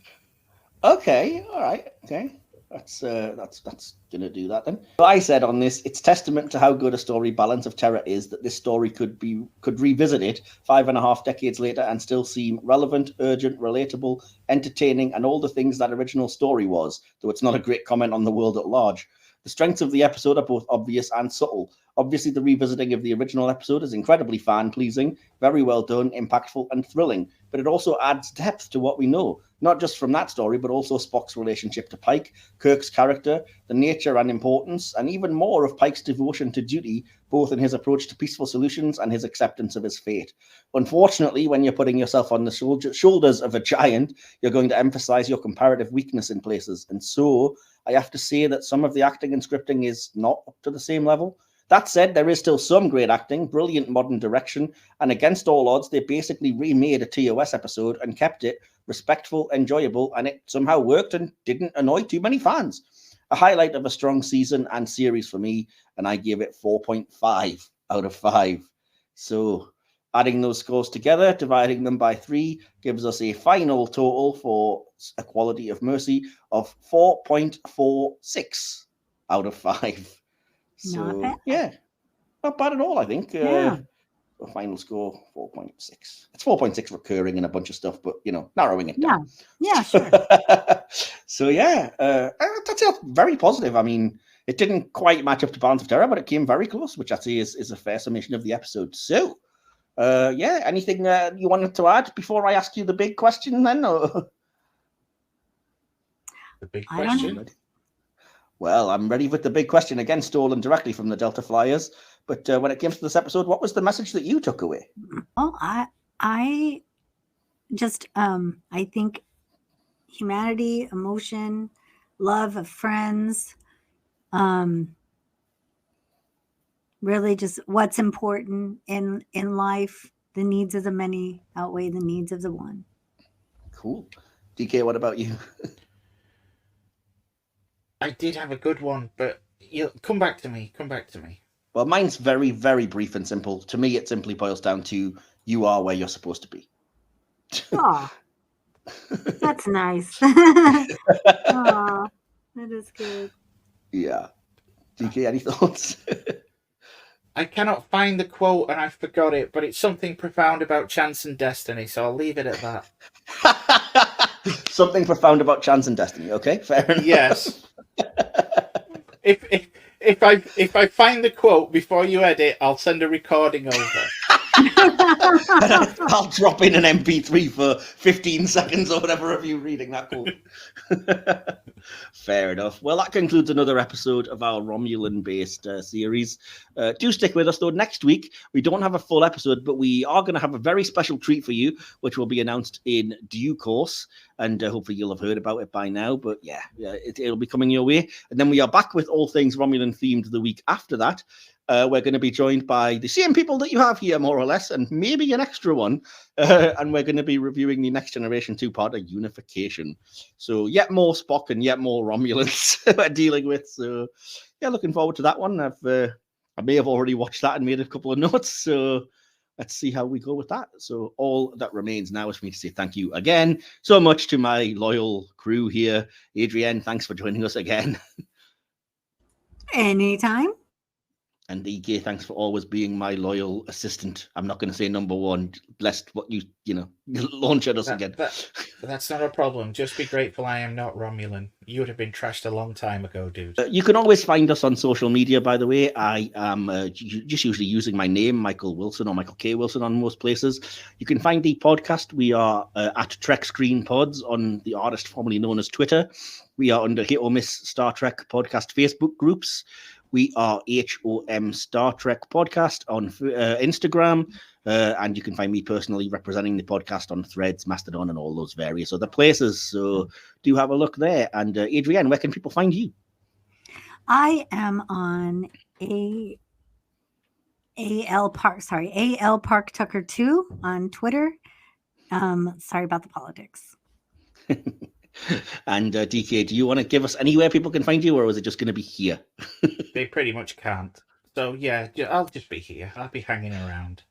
Okay, all right, okay. That's gonna do that then. But I said on this, it's testament to how good a story Balance of Terror is that this story could revisit it 5.5 decades later and still seem relevant, urgent, relatable, entertaining, and all the things that original story was, though it's not a great comment on the world at large. The strengths of the episode are both obvious and subtle. Obviously, the revisiting of the original episode is incredibly fan-pleasing, very well done, impactful, and thrilling, but it also adds depth to what we know, not just from that story, but also Spock's relationship to Pike, Kirk's character, the nature and importance, and even more of Pike's devotion to duty, both in his approach to peaceful solutions and his acceptance of his fate. Unfortunately, when you're putting yourself on the shoulders of a giant, you're going to emphasize your comparative weakness in places, and so I have to say that some of the acting and scripting is not up to the same level. That said, there is still some great acting, brilliant modern direction, and against all odds, they basically remade a TOS episode and kept it respectful, enjoyable, and it somehow worked and didn't annoy too many fans. A highlight of a strong season and series for me, and I gave it 4.5 out of 5. So adding those scores together, dividing them by 3, gives us a final total for A Quality of Mercy of 4.46 out of 5. So, Not bad. yeah, not bad at all, I think. Yeah. a final score 4.6. It's 4.6 recurring and a bunch of stuff, but narrowing it down. Yeah, sure. So that's very positive. I mean, it didn't quite match up to Balance of Terror, but it came very close, which I'd say is a fair summation of the episode. So, anything you wanted to add before I ask you the big question then? Or? The big question? Well, I'm ready with the big question, again, stolen directly from the Delta Flyers. But when it came to this episode, what was the message that you took away? Well, I just, I think humanity, emotion, love of friends, really just what's important in life. The needs of the many outweigh the needs of the one. Cool. DK, what about you? I did have a good one, but come back to me. Well, mine's very, very brief and simple. To me, it simply boils down to you are where you're supposed to be. Oh, that's nice. Oh, that is good. Yeah. DK, any thoughts? I cannot find the quote and I forgot it, but it's something profound about chance and destiny, so I'll leave it at that. Something profound about chance and destiny. Okay, fair enough. Yes. If I find the quote before you edit, I'll send a recording over. I'll drop in an MP3 for 15 seconds or whatever of you reading that quote. Fair enough. Well, that concludes another episode of our Romulan-based series. Do stick with us, though. Next week, we don't have a full episode, but we are going to have a very special treat for you, which will be announced in due course. And hopefully you'll have heard about it by now. But it'll be coming your way. And then we are back with all things Romulan-themed the week after that. We're going to be joined by the same people that you have here, more or less, and maybe an extra one. And we're going to be reviewing the Next Generation 2-parter Unification. So yet more Spock and yet more Romulans we're dealing with. So looking forward to that one. I may have already watched that and made a couple of notes. So let's see how we go with that. So all that remains now is for me to say thank you again so much to my loyal crew here. Adrienne, thanks for joining us again. Anytime. And DK, thanks for always being my loyal assistant. I'm not going to say number one, lest what you launch at us again. That's not a problem. Just be grateful I am not Romulan. You would have been trashed a long time ago, dude. You can always find us on social media, by the way. I am just usually using my name, Michael Wilson or Michael K. Wilson on most places. You can find the podcast. We are at Trek Screen Pods on the artist formerly known as Twitter. We are under HoM Star Trek podcast Facebook groups. We are HoM Star Trek podcast on Instagram, and you can find me personally representing the podcast on Threads, Mastodon, and all those various other places. So do have a look there. And Adrienne, where can people find you? I am on AL Park Tucker 2 on Twitter. Sorry about the politics. And DK, do you want to give us anywhere people can find you, or is it just going to be here? They pretty much can't. So yeah, I'll just be here. I'll be hanging around.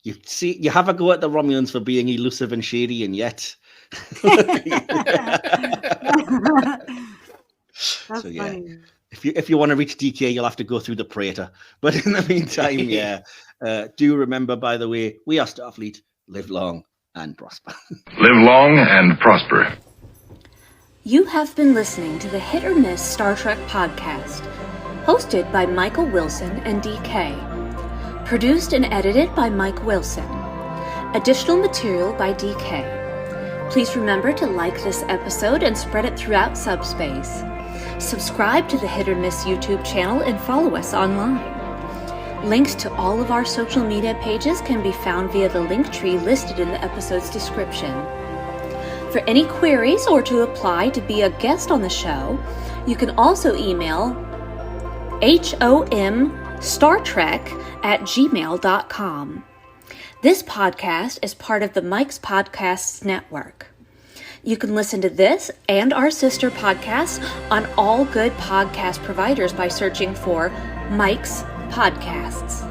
You see, you have a go at the Romulans for being elusive and shady, and yet. That's funny. If you want to reach DK, you'll have to go through the Praetor. But in the meantime, do remember, by the way, we are Starfleet. Live long and prosper. Live long and prosper. You have been listening to the Hit or Miss Star Trek podcast, hosted by Michael Wilson and DK. Produced and edited by Mike Wilson. Additional material by DK. Please remember to like this episode and spread it throughout subspace. Subscribe to the Hit or Miss YouTube channel and follow us online. Links to all of our social media pages can be found via the link tree listed in the episode's description. For any queries or to apply to be a guest on the show, you can also email homstartrek@gmail.com. This podcast is part of the Mike's Podcasts Network. You can listen to this and our sister podcasts on all good podcast providers by searching for Mike's Podcasts.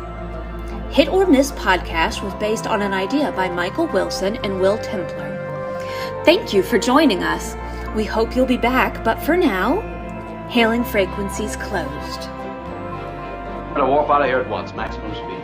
Hit or Miss Podcast was based on an idea by Michael Wilson and Will Templer. Thank you for joining us. We hope you'll be back, but for now, hailing frequencies closed. I'm gonna warp out of here at once, maximum speed.